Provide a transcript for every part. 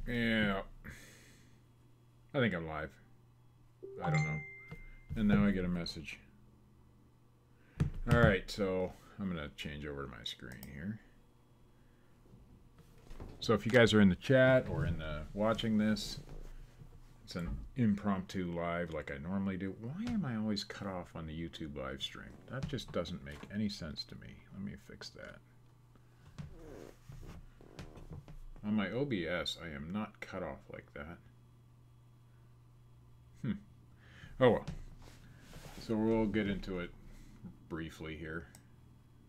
Yeah, I think I'm live. I don't know. And now I get a message. All right, so I'm gonna change over to my screen here. So if you guys are in the chat or in the watching this, it's an impromptu live like I normally do. Why am I always cut off on the YouTube live stream? That just doesn't make any sense to me. Let me fix that. On my OBS, I am not cut off like that. Oh well. So we'll get into it briefly here.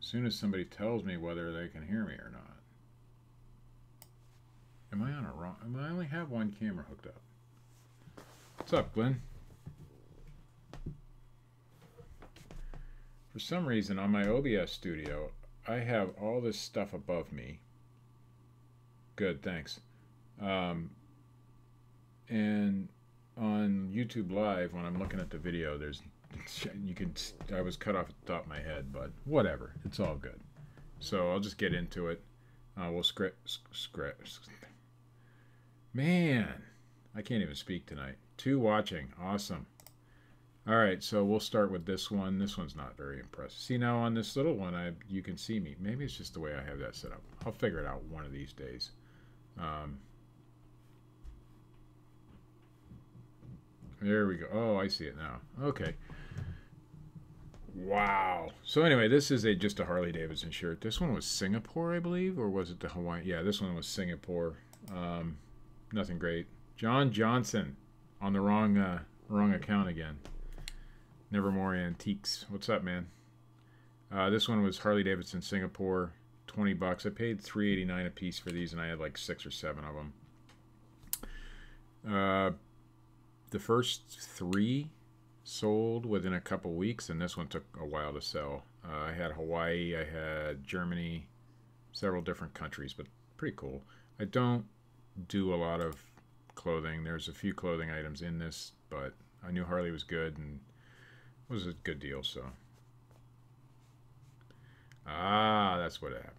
As soon as somebody tells me whether they can hear me or not. Am I on a wrong? I only have one camera hooked up. What's up, Glenn? For some reason, on my OBS studio, I have all this stuff above me. Good, thanks. And on YouTube Live, when I'm looking at the video, I was cut off at the top of my head, but whatever. It's all good. So I'll just get into it. We'll script. Man, I can't even speak tonight. 2 watching. Awesome. All right, so we'll start with this one. This one's not very impressive. See, now on this little one, you can see me. Maybe it's just the way I have that set up. I'll figure it out one of these days. There we go. Oh, I see it now. Okay. Wow. So anyway, this is just a Harley Davidson shirt. This one was Singapore, I believe, or was it the Hawaii? Yeah, this one was Singapore. Nothing great. John Johnson on the wrong account again. Nevermore Antiques. What's up, man? This one was Harley Davidson Singapore, $20. I paid $3.89 a piece for these, and I had like 6 or 7 of them. The first 3 sold within a couple weeks, and this one took a while to sell. I had Hawaii, I had Germany, several different countries, but pretty cool. I don't do a lot of clothing. There's a few clothing items in this, but I knew Harley was good, and it was a good deal, so. That's what happened.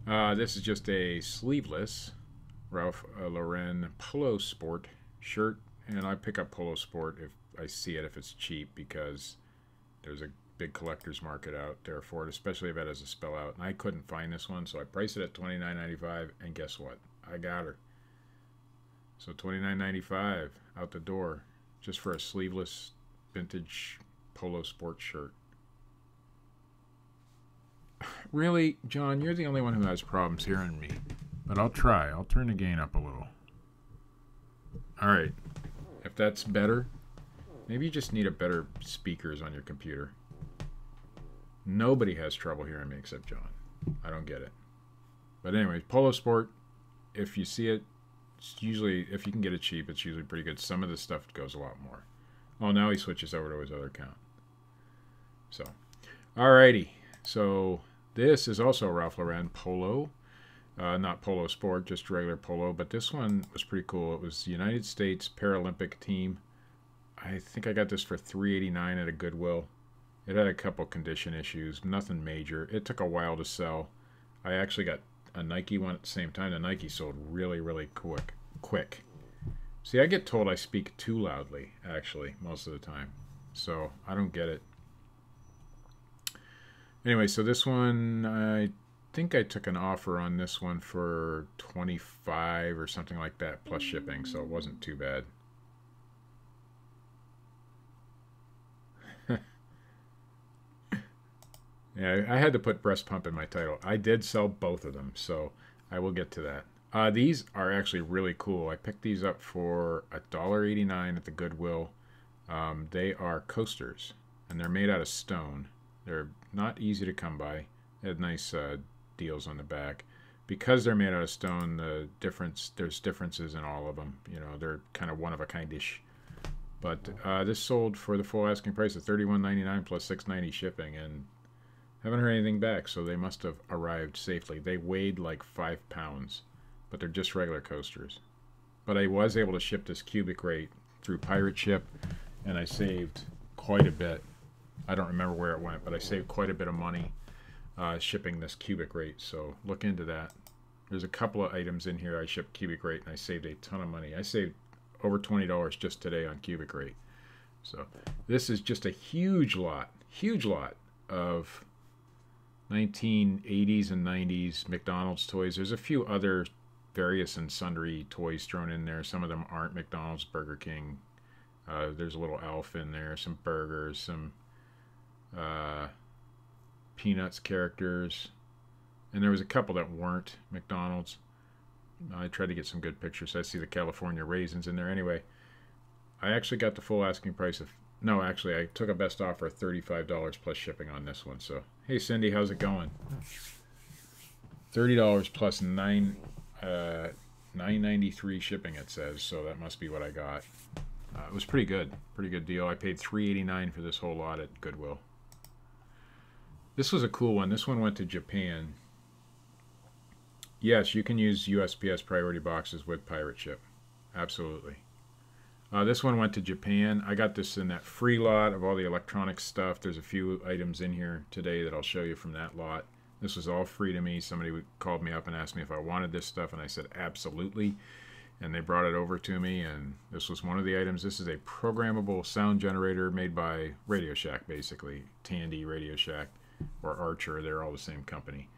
All right. This is just a sleeveless Ralph Lauren Polo Sport shirt, and I pick up Polo Sport if I see it, if it's cheap, because there's a big collector's market out there for it, especially if it has a spell out. And I couldn't find this one, so I priced it at $29.95, and guess what? I got her. So $29.95 out the door, just for a sleeveless vintage Polo Sport shirt. Really, John, you're the only one who has problems hearing me. But I'll try. I'll turn the gain up a little. All right. If that's better, maybe you just need a better speakers on your computer. Nobody has trouble hearing me except John. I don't get it. But anyway, Polo Sport, if you see it, it's usually, if you can get it cheap, it's usually pretty good. Some of the stuff goes a lot more. Oh, now he switches over to his other account. So, alrighty. So, this is also Ralph Lauren Polo. Not Polo Sport, just regular Polo. But this one was pretty cool. It was the United States Paralympic team. I think I got this for $3.89 at a Goodwill. It had a couple condition issues, nothing major. It took a while to sell. I actually got a Nike one at the same time. The Nike sold really, really quick. See, I get told I speak too loudly, actually, most of the time. So, I don't get it. Anyway, so this one, I think I took an offer on this one for $25 or something like that, plus shipping, so it wasn't too bad. Yeah, I had to put breast pump in my title. I did sell both of them, so I will get to that. These are actually really cool. I picked these up for $1.89 at the Goodwill. They are coasters, and they're made out of stone. They're not easy to come by. They had nice deals on the back. Because they're made out of stone, there's differences in all of them. You know, they're kind of one of a kind-ish. But this sold for the full asking price of $31.99 plus $6.90 shipping, and haven't heard anything back, so they must have arrived safely. They weighed like 5 pounds, but they're just regular coasters. But I was able to ship this cubic rate through Pirate Ship, and I saved quite a bit. I don't remember where it went, but I saved quite a bit of money shipping this cubic rate, so look into that. There's a couple of items in here I shipped Cubic Rate, and I saved a ton of money. I saved over $20 just today on Cubic Rate. So this is just a huge lot of 1980s and 90s McDonald's toys. There's a few other various and sundry toys thrown in there. Some of them aren't McDonald's, Burger King. There's a little Elf in there, some burgers, some Peanuts characters, and there was a couple that weren't McDonald's. I tried to get some good pictures. I see the California raisins in there. Anyway, I actually got the full asking price of, no, actually I took a best offer of $35 plus shipping on this one. So hey Cindy, how's it going? $30 plus $9.93 shipping, it says, so that must be what I got. It was pretty good deal. I paid $3.89 for this whole lot at Goodwill. This was a cool one. This one went to Japan. Yes, you can use USPS priority boxes with Pirate Ship. Absolutely. This one went to Japan. I got this in that free lot of all the electronic stuff. There's a few items in here today that I'll show you from that lot. This was all free to me. Somebody called me up and asked me if I wanted this stuff, and I said absolutely. And they brought it over to me, and this was one of the items. This is a programmable sound generator made by Radio Shack, basically. Tandy, Radio Shack, or Archer. They're all the same company.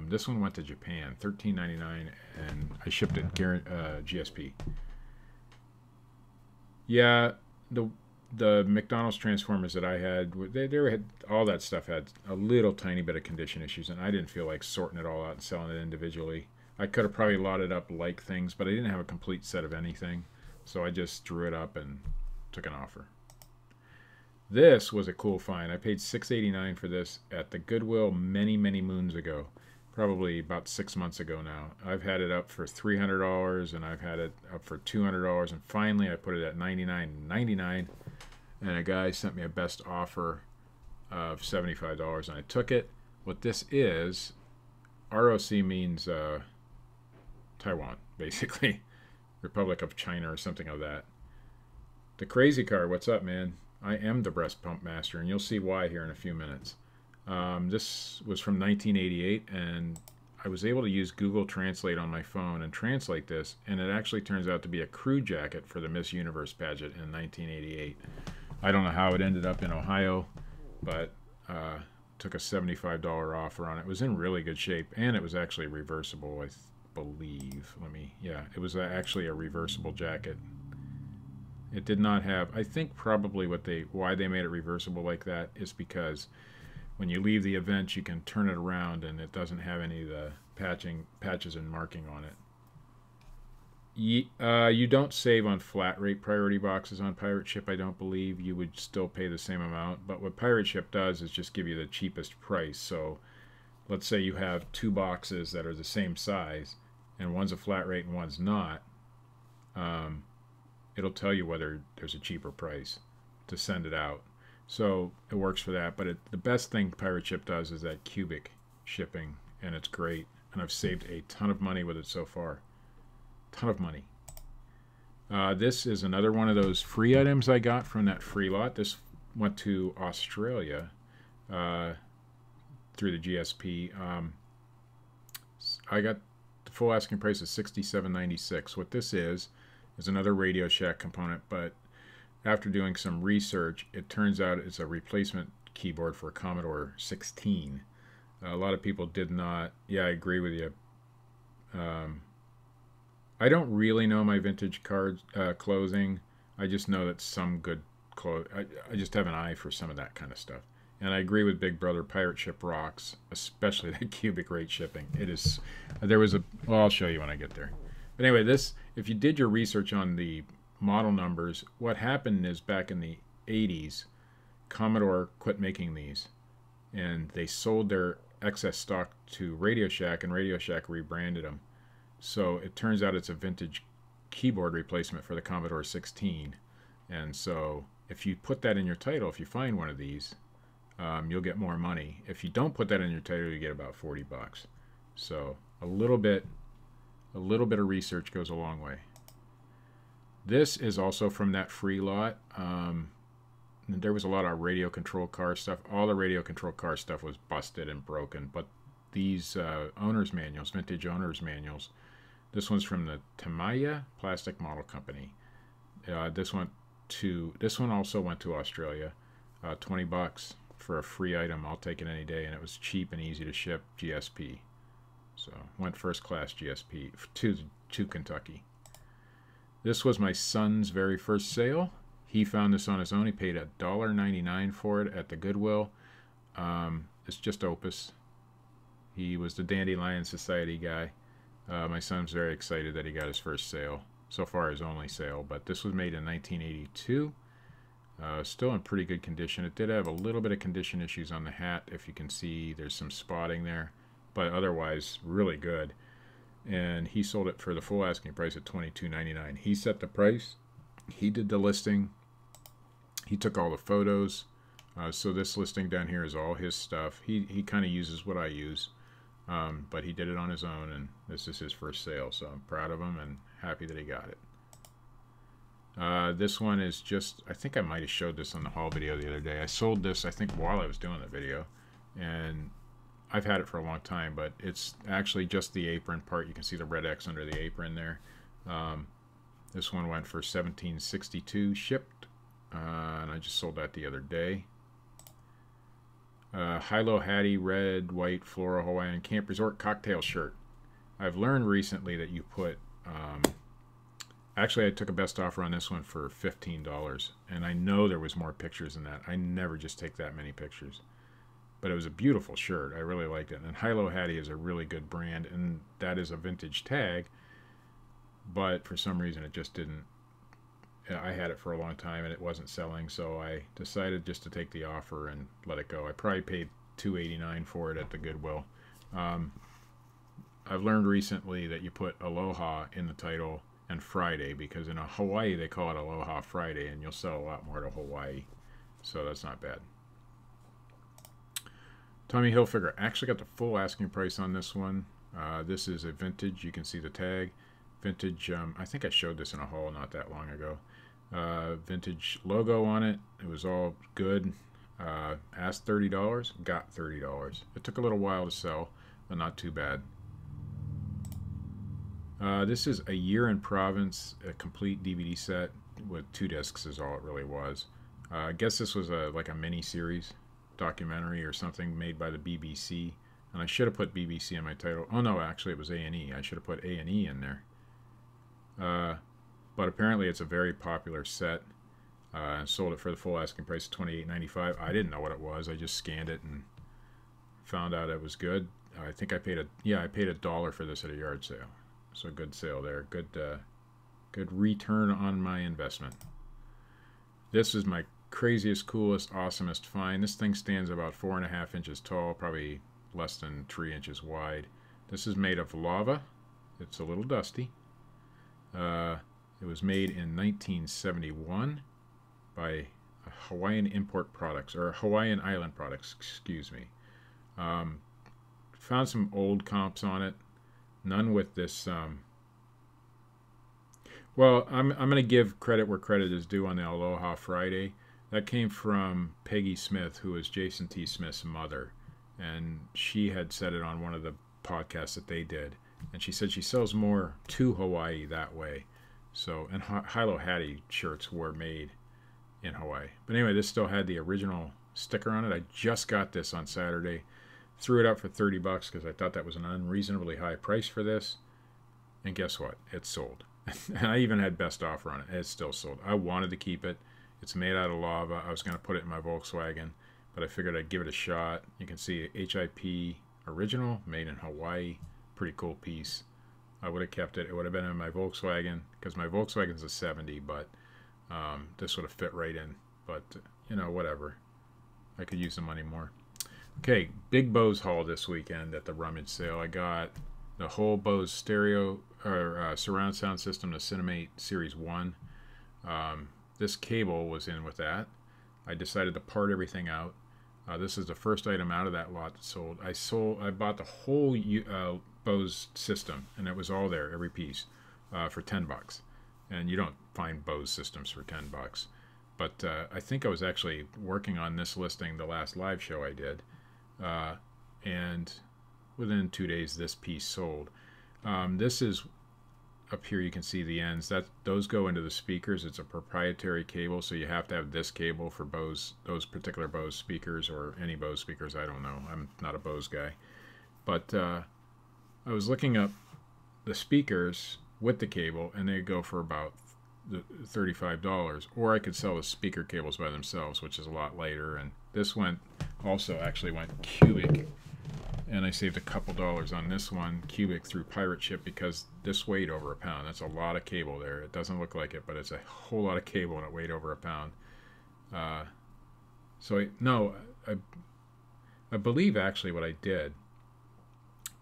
This one went to Japan, $13.99, and I shipped it GSP. Yeah, the McDonald's Transformers that I had, they had all that stuff had a little tiny bit of condition issues, and I didn't feel like sorting it all out and selling it individually. I could have probably lotted up like things, but I didn't have a complete set of anything, so I just drew it up and took an offer. This was a cool find. I paid $6.89 for this at the Goodwill many moons ago, probably about 6 months ago now. I've had it up for $300, and I've had it up for $200, and finally I put it at $99.99, and a guy sent me a best offer of $75, and I took it. What this is, ROC means Taiwan, basically. Republic of China or something of that. The Crazy Car, what's up, man? I am the breast pump master, and you'll see why here in a few minutes. This was from 1988, and I was able to use Google Translate on my phone and translate this, and it actually turns out to be a crew jacket for the Miss Universe pageant in 1988. I don't know how it ended up in Ohio, but took a $75 offer on it. It was in really good shape, and it was actually reversible, I believe. Yeah, it was actually a reversible jacket. It did not have, I think probably why they made it reversible like that is because when you leave the event, you can turn it around and it doesn't have any of the patches and marking on it. You don't save on flat rate priority boxes on Pirate Ship, I don't believe. You would still pay the same amount, but what Pirate Ship does is just give you the cheapest price. So let's say you have two boxes that are the same size, and one's a flat rate and one's not. It'll tell you whether there's a cheaper price to send it out. So it works for that, but the best thing Pirate Ship does is that cubic shipping, and it's great. And I've saved a ton of money with it so far. Ton of money. This is another one of those free items I got from that free lot. This went to Australia through the GSP. I got the full asking price of $67.96. What this is another Radio Shack component, but after doing some research, it turns out it's a replacement keyboard for a Commodore 16. A lot of people did not. Yeah, I agree with you. I don't really know my vintage clothing. I just know that some good clothes. I just have an eye for some of that kind of stuff. And I agree with Big Brother. Pirate Ship rocks, especially the cubic rate shipping. It is. Well, I'll show you when I get there. But anyway, if you did your research on the model numbers, what happened is back in the 80s, Commodore quit making these, and they sold their excess stock to Radio Shack, and Radio Shack rebranded them. So it turns out it's a vintage keyboard replacement for the Commodore 16. And so if you put that in your title, if you find one of these, you'll get more money. If you don't put that in your title, you get about $40. So a little bit of research goes a long way. This is also from that free lot. There was a lot of radio control car stuff. All the radio control car stuff was busted and broken, but these owner's manuals, vintage owner's manuals. This one's from the Tamaya Plastic Model Company. This one also went to Australia. 20 bucks for a free item. I'll take it any day, and it was cheap and easy to ship. GSP. So went first class GSP to Kentucky. This was my son's very first sale. He found this on his own. He paid $1.99 for it at the Goodwill. It's just Opus. He was the Dandelion Society guy. My son's very excited that he got his first sale. So far his only sale, but this was made in 1982. Still in pretty good condition. It did have a little bit of condition issues on the hat. If you can see, there's some spotting there, but otherwise really good. And he sold it for the full asking price at $22.99. He set the price. He did the listing. He took all the photos. So this listing down here is all his stuff. He kind of uses what I use, but he did it on his own, and this is his first sale. So I'm proud of him and happy that he got it. This one is just, I think I might have showed this on the haul video the other day. I sold this, I think, while I was doing the video, and I've had it for a long time, but it's actually just the apron part. You can see the red X under the apron there. This one went for $17.62 shipped, and I just sold that the other day. Hilo Hattie red, white, floral Hawaiian Camp Resort cocktail shirt. I've learned recently that you put... Actually, I took a best offer on this one for $15, and I know there was more pictures than that. I never just take that many pictures. But it was a beautiful shirt. I really liked it. And Hilo Hattie is a really good brand, and that is a vintage tag. But for some reason, it just didn't. I had it for a long time, and it wasn't selling, so I decided just to take the offer and let it go. I probably paid $2.89 for it at the Goodwill. I've learned recently that you put Aloha in the title and Friday, because in Hawaii they call it Aloha Friday, and you'll sell a lot more to Hawaii, so that's not bad. Tommy Hilfiger actually got the full asking price on this one. This is a vintage. You can see the tag. Vintage, I think I showed this in a haul not that long ago. Vintage logo on it. It was all good. Asked $30, got $30. It took a little while to sell, but not too bad. This is A Year in Province, a complete DVD set with 2 discs is all it really was. I guess this was like a mini-series documentary or something made by the BBC. And I should have put BBC in my title. Oh no, actually it was A&E. I should have put A&E in there. But apparently it's a very popular set. I sold it for the full asking price of $28.95. I didn't know what it was. I just scanned it and found out it was good. I think I paid $1 for this at a yard sale. So good sale there. Good return on my investment. This is my craziest, coolest, awesomest find. This thing stands about 4.5 inches tall, probably less than 3 inches wide. This is made of lava. It's a little dusty. It was made in 1971 by Hawaiian Import Products, or Hawaiian Island Products, excuse me. Found some old comps on it. None with this. Well, I'm going to give credit where credit is due on the Aloha Friday. That came from Peggy Smith, who is Jason T. Smith's mother. And she had said it on one of the podcasts that they did. And she said she sells more to Hawaii that way. So, and Hilo Hattie shirts were made in Hawaii. But anyway, this still had the original sticker on it. I just got this on Saturday. Threw it up for $30 because I thought that was an unreasonably high price for this. And guess what? It's sold. And I even had best offer on it. It's still sold. I wanted to keep it. It's made out of lava. I was going to put it in my Volkswagen, but I figured I'd give it a shot. You can see HIP original, made in Hawaii. Pretty cool piece. I would have kept it. It would have been in my Volkswagen, because my Volkswagen's a 70, but this would have fit right in. But, you know, whatever. I could use the money more. Okay, big Bose haul this weekend at the rummage sale. I got the whole Bose stereo or surround sound system, the Cinemate Series 1. This cable was in with that. I decided to part everything out. This is the first item out of that lot that sold. I bought the whole Bose system, and it was all there, every piece, for $10. And you don't find Bose systems for $10. But I think I was actually working on this listing the last live show I did. And within 2 days this piece sold. This is up here, you can see the ends. Those go into the speakers. It's a proprietary cable, so you have to have this cable for Bose, those particular Bose speakers, or any Bose speakers. I don't know. I'm not a Bose guy. But I was looking up the speakers with the cable, and they go for about $35. Or I could sell the speaker cables by themselves, which is a lot lighter. And this actually went cubic. And I saved a couple dollars on this one, cubic, through Pirate Ship, because this weighed over a pound. That's a lot of cable there. It doesn't look like it, but it's a whole lot of cable, and it weighed over a pound. I believe actually what I did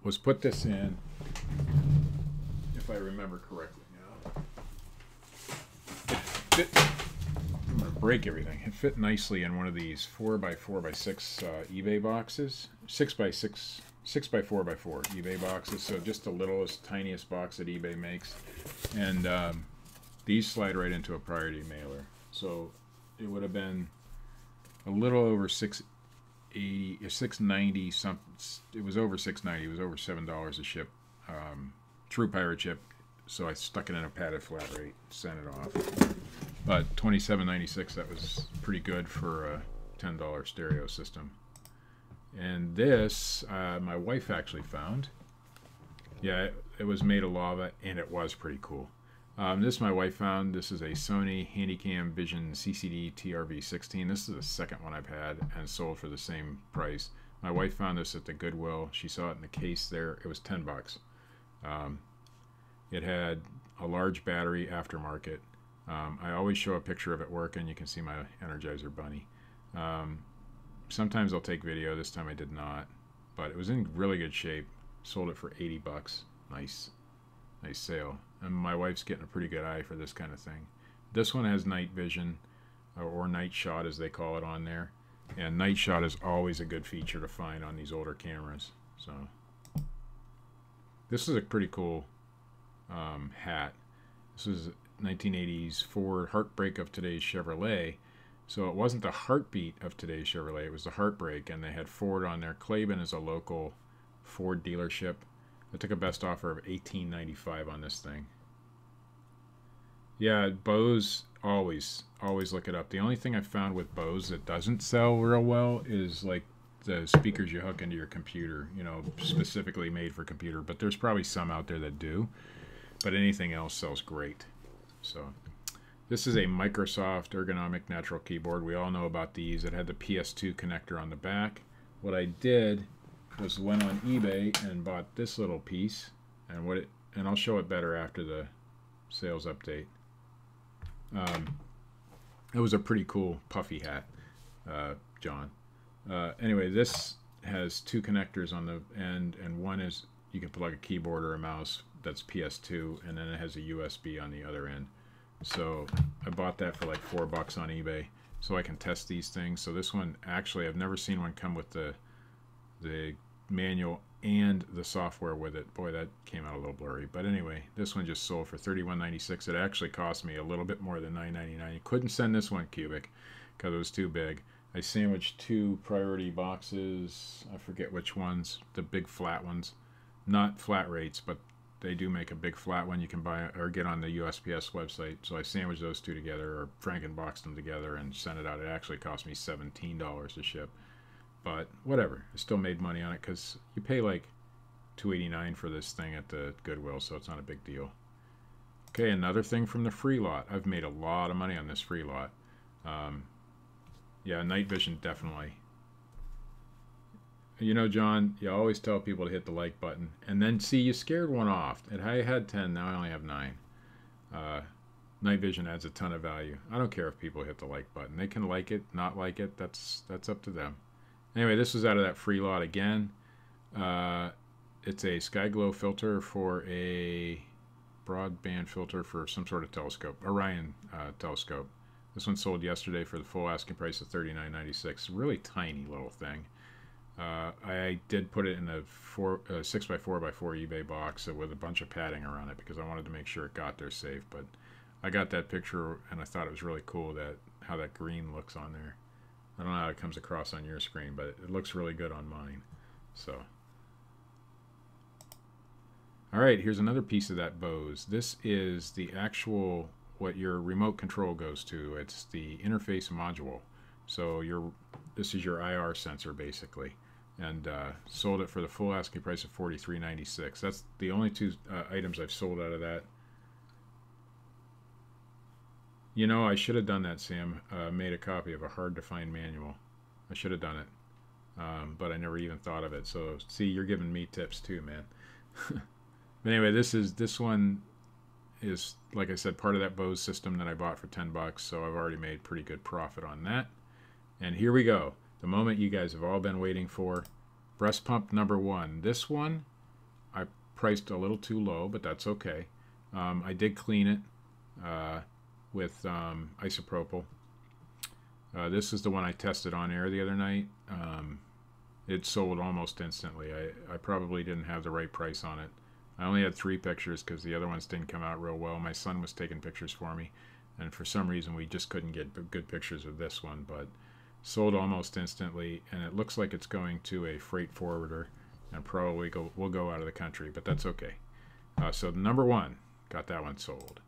was put this in, if I remember correctly now. I'm going to break everything. It fit nicely in one of these 4x4x6 eBay boxes. 6x4x4 eBay boxes. So just the littlest, tiniest box that eBay makes. And these slide right into a priority mailer. So it would have been a little over $680 or $690 something. It was over $690. It was over $7 a ship through Pirate Ship. So I stuck it in a padded flat rate, sent it off. But $27.96, that was pretty good for a $10 stereo system. And this, my wife actually found. Yeah, it was made of lava, and it was pretty cool. This my wife found. This is a Sony Handycam Vision CCD TRV16. This is the second one I've had, and sold for the same price. My wife found this at the Goodwill. She saw it in the case there. It was $10. It had a large battery, aftermarket. I always show a picture of it working. You can see my Energizer Bunny. Sometimes I'll take video. This time I did not. But it was in really good shape. Sold it for $80. Nice sale. And my wife's getting a pretty good eye for this kind of thing. This one has night vision, or night shot as they call it on there. And night shot is always a good feature to find on these older cameras. So this is a pretty cool hat. This is 1980s Ford Heartbreak of today's Chevrolet. So it wasn't the heartbeat of today's Chevrolet, it was the heartbreak, and they had Ford on there. Claiborne is a local Ford dealership. I took a best offer of $18.95 on this thing. Yeah, Bose, always look it up. The only thing I found with Bose that doesn't sell real well is like the speakers you hook into your computer, you know, specifically made for computer. But there's probably some out there that do. But anything else sells great. So this is a Microsoft ergonomic natural keyboard. We all know about these. It had the PS2 connector on the back. What I did was went on eBay and bought this little piece, and I'll show it better after the sales update. It was a pretty cool puffy hat, John. Anyway, this has two connectors on the end, and one is you can put like a keyboard or a mouse. That's PS2, and then it has a USB on the other end. So I bought that for like $4 on eBay, so I can test these things. So this one, actually, I've never seen one come with the manual and the software with it. Boy, that came out a little blurry. But anyway, this one just sold for $31.96. It actually cost me a little bit more than $9.99. You couldn't send this one cubic because it was too big. I sandwiched two priority boxes. I forget which ones, the big flat ones. Not flat rates, but they do make a big flat one you can buy or get on the USPS website. So I sandwiched those two together, or Frankenboxed them together and sent it out. It actually cost me $17 to ship. But whatever, I still made money on it because you pay like $2.89 for this thing at the Goodwill, so it's not a big deal. Okay, another thing from the free lot. I've made a lot of money on this free lot. Yeah, night vision, definitely. You know, John, you always tell people to hit the like button. And then, see, you scared one off. I had 10, now I only have 9. Night vision adds a ton of value. I don't care if people hit the like button. They can like it, not like it. That's up to them. Anyway, this was out of that free lot again. It's a sky glow filter for a broadband filter for some sort of telescope, Orion telescope. This one sold yesterday for the full asking price of $39.96. Really tiny little thing. I did put it in a 6x4x4 eBay box with a bunch of padding around it because I wanted to make sure it got there safe. But I got that picture and I thought it was really cool how that green looks on there. I don't know how it comes across on your screen, but it looks really good on mine. So All right, here's another piece of that Bose. This is the actual, what your remote control goes to. It's the interface module. So this is your IR sensor basically, and sold it for the full asking price of $43.96. That's the only two items I've sold out of that. You know, I should have done that, Sam. Made a copy of a hard-to-find manual. I should have done it, but I never even thought of it. So, see, you're giving me tips too, man. But anyway, this one is, like I said, part of that Bose system that I bought for 10 bucks. So I've already made pretty good profit on that. And here we go. The moment you guys have all been waiting for. Breast pump number 1. This one, I priced a little too low, but that's okay. I did clean it with isopropyl. This is the one I tested on air the other night. It sold almost instantly. I probably didn't have the right price on it. I only had 3 pictures because the other ones didn't come out real well. My son was taking pictures for me, and for some reason we just couldn't get good pictures of this one, but sold almost instantly, and it looks like it's going to a freight forwarder and probably will go out of the country, but that's okay. So number 1, got that one sold.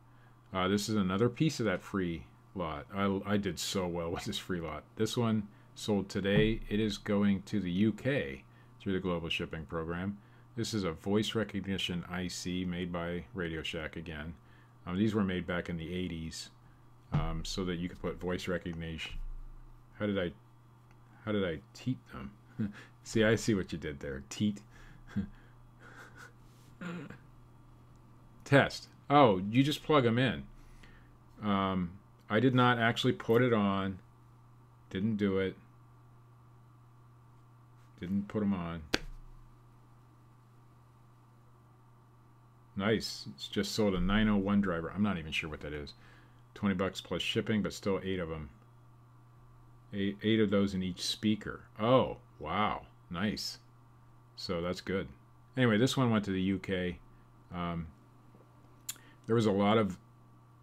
This is another piece of that free lot. I did so well with this free lot. This one sold today. It is going to the UK through the Global Shipping Program. This is a voice recognition IC made by Radio Shack again. These were made back in the 80s so that you could put voice recognition. How did I teat them? See, I see what you did there. Teat. Test. Oh, you just plug them in. I did not actually put it on. Didn't do it. Didn't put them on. Nice. It's just sold a 901 driver. I'm not even sure what that is. 20 bucks plus shipping, but still 8 of them. Eight of those in each speaker. Oh, wow. Nice. So that's good. Anyway, this one went to the UK. There was a lot of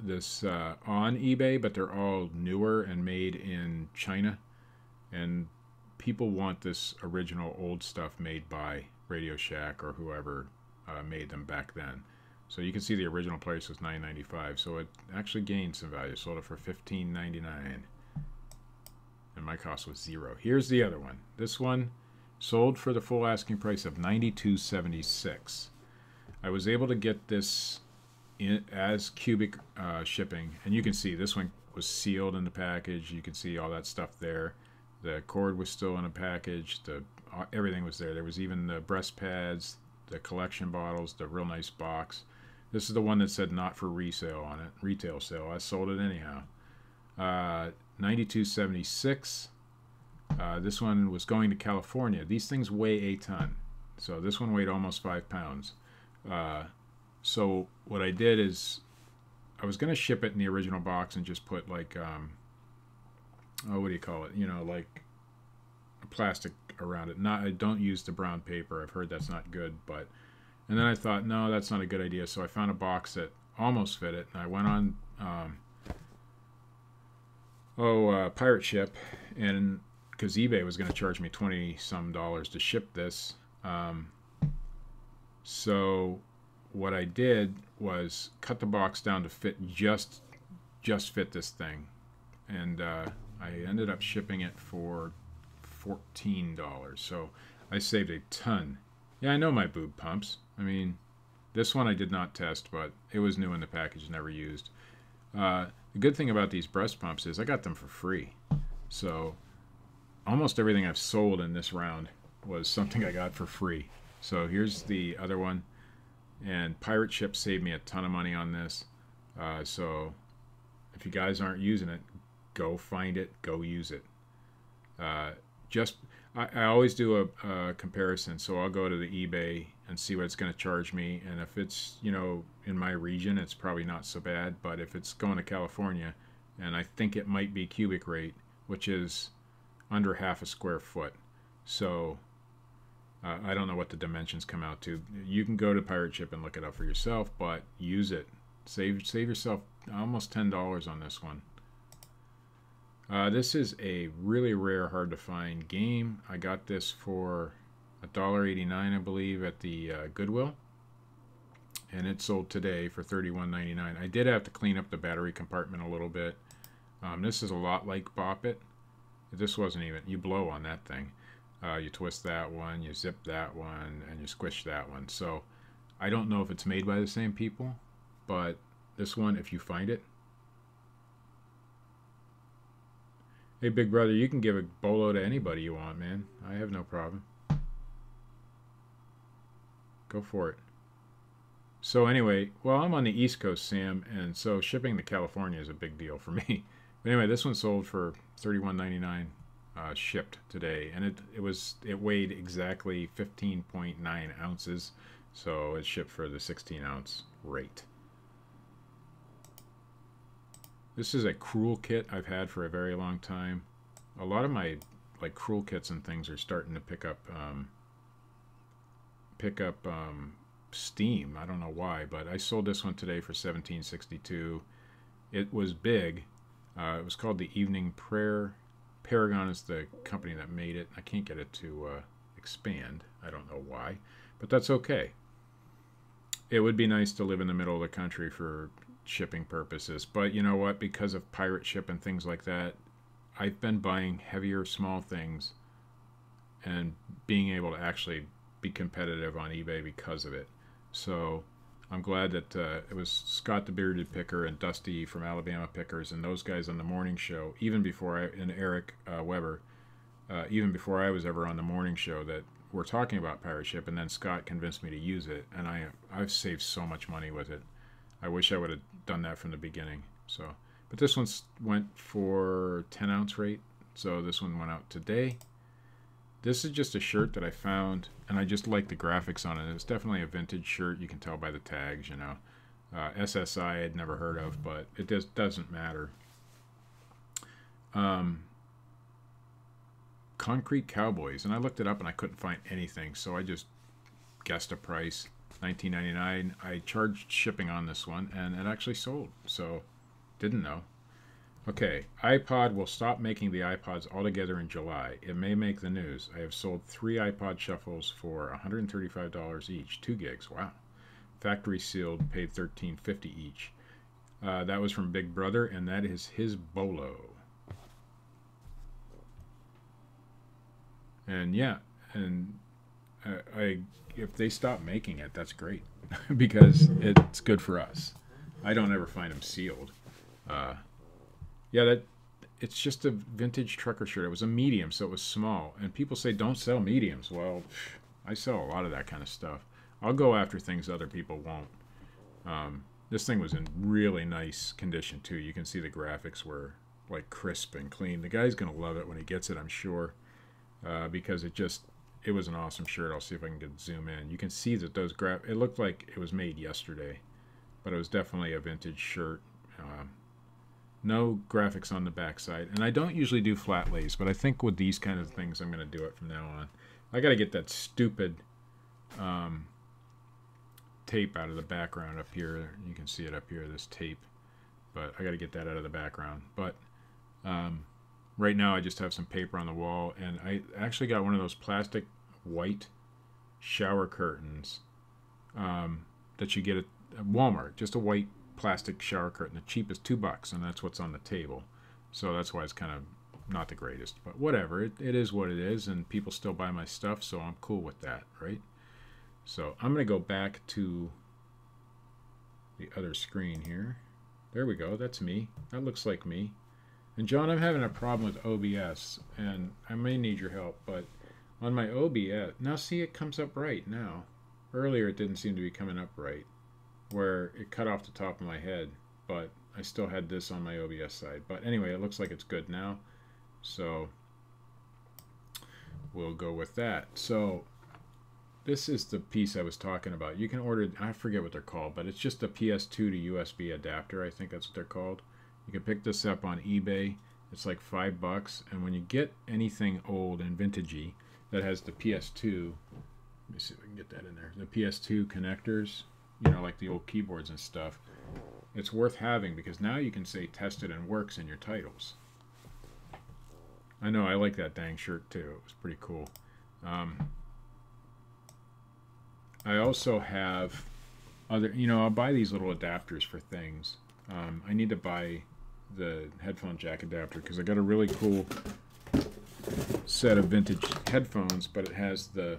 this on eBay, but they're all newer and made in China. And people want this original old stuff made by Radio Shack or whoever made them back then. So you can see the original price was $9.95. So it actually gained some value. Sold it for $15.99. And my cost was 0. Here's the other one. This one sold for the full asking price of $92.76. I was able to get this as cubic shipping, and you can see this one was sealed in the package. You can see all that stuff there. The cord was still in a package. Everything was there. There was even the breast pads, the collection bottles, the real nice box. This is the one that said not for resale on it, retail sale. I sold it anyhow. $92.76. This one was going to California. These things weigh a ton, so this one weighed almost 5 pounds. So what I did is I was going to ship it in the original box and just put like oh, what do you call it, you know, like a plastic around it. I don't use the brown paper. I've heard that's not good, but and then I thought, no, that's not a good idea. So I found a box that almost fit it, and I went on Pirate Ship, and because eBay was going to charge me $20-some to ship this. So what I did was cut the box down to fit just fit this thing, and I ended up shipping it for $14. So I saved a ton. Yeah, I know my boob pumps. I mean, this one I did not test, but it was new in the package, never used. The good thing about these breast pumps is I got them for free. So almost everything I've sold in this round was something I got for free. So here's the other one. And Pirate Ship saved me a ton of money on this. So if you guys aren't using it, go find it, go use it. I always do a comparison. So I'll go to the eBay and see what it's going to charge me. And if it's, you know, in my region, it's probably not so bad. But if it's going to California, and I think it might be cubic rate, which is under half a square foot. So I don't know what the dimensions come out to. You can go to Pirate Ship and look it up for yourself, but use it. Save yourself almost $10 on this one. This is a really rare, hard to find game. I got this for $1.89, I believe, at the Goodwill. and it sold today for $31.99. I did have to clean up the battery compartment a little bit. This is a lot like Bop It. This wasn't even, you blow on that thing. You twist that one, you zip that one, and you squish that one. So I don't know if it's made by the same people, but this one, if you find it. Hey, big brother, you can give a bolo to anybody you want, man. I have no problem. Go for it. So anyway, well, I'm on the East Coast, Sam, and so shipping to California is a big deal for me. But anyway, this one sold for $31.99 shipped today, and it weighed exactly 15.9 ounces, so it shipped for the 16-ounce rate. This is a Cruel kit I've had for a very long time. A lot of my like Cruel kits and things are starting to pick up steam. I don't know why, but I sold this one today for $17.62. It was big. It was called the Evening Prayer. Paragon is the company that made it. I can't get it to expand. I don't know why, but that's okay. It would be nice to live in the middle of the country for shipping purposes, but you know what? Because of pirate ship and things like that, I've been buying heavier small things and being able to actually be competitive on eBay because of it. So I'm glad that it was Scott the Bearded Picker and Dusty from Alabama Pickers and those guys on the morning show, even before and Eric Weber, even before I was ever on the morning show, that were talking about pirate ship, and then Scott convinced me to use it, and I've saved so much money with it. I wish I would have done that from the beginning. So, but this one went for 10-ounce rate, so this one went out today. This is just a shirt that I found, and I just like the graphics on it. It's definitely a vintage shirt. You can tell by the tags, you know. SSI I had never heard of, but it just doesn't matter. Concrete Cowboys, and I looked it up and I couldn't find anything, so I just guessed a price, $19.99. I charged shipping on this one, and it actually sold, so didn't know. Okay, iPod will stop making the iPods altogether in July. It may make the news. I have sold 3 iPod Shuffles for $135 each, 2 gigs. Wow. Factory sealed, paid $13.50 each. That was from Big Brother, and that is his bolo. And yeah, and if they stop making it, that's great because it's good for us. I don't ever find them sealed. Yeah, it's just a vintage trucker shirt. It was a medium, so it was small. And people say don't sell mediums. Well, I sell a lot of that kind of stuff. I'll go after things other people won't. This thing was in really nice condition too. You can see the graphics were like crisp and clean. The guy's gonna love it when he gets it, I'm sure, because it was an awesome shirt. I'll see if I can zoom in. You can see that those it looked like it was made yesterday, but it was definitely a vintage shirt. No graphics on the backside, and I don't usually do flat lays, but I think with these kind of things I'm going to do it from now on. I got to get that stupid tape out of the background up here. You can see it up here, this tape, but I got to get that out of the background. But right now I just have some paper on the wall, and I actually got one of those plastic white shower curtains that you get at Walmart, just a white plastic shower curtain. The cheapest $2, and that's what's on the table. So that's why it's kind of not the greatest, but whatever. It is what it is, and people still buy my stuff, so I'm cool with that, right? So I'm going to go back to the other screen here. There we go. That's me. That looks like me. And John, I'm having a problem with OBS, and I may need your help, but on my OBS, now see, it comes up right now. Earlier it didn't seem to be coming up right, where it cut off the top of my head, but I still had this on my OBS side. But anyway, it looks like it's good now, so we'll go with that. So this is the piece I was talking about. You can order, I forget what they're called, but it's just a PS2 to USB adapter. I think that's what they're called. You can pick this up on eBay. It's like $5, and when you get anything old and vintagey that has the PS2, let me see if I can get that in there, the PS2 connectors, you know, like the old keyboards and stuff, it's worth having because now you can say tested and works in your titles. I know, I like that dang shirt too. It was pretty cool. I also have other, I'll buy these little adapters for things. I need to buy the headphone jack adapter because I got a really cool set of vintage headphones, but it has the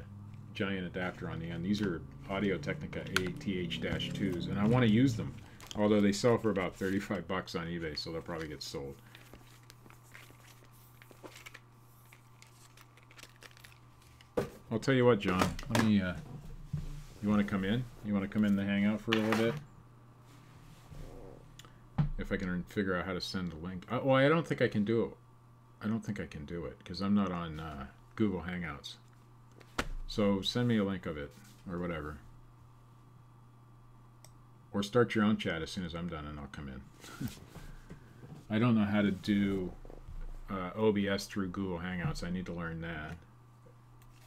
giant adapter on the end. These are Audio-Technica ATH-2s, and I want to use them. Although they sell for about 35 bucks on eBay, so they'll probably get sold. I'll tell you what, John. Let me. You want to come in? You want to come in the hangout for a little bit? If I can figure out how to send a link. Well, I don't think I can do it. I don't think I can do it because I'm not on Google Hangouts. So send me a link of it or whatever. Or start your own chat as soon as I'm done and I'll come in. I don't know how to do OBS through Google Hangouts. I need to learn that.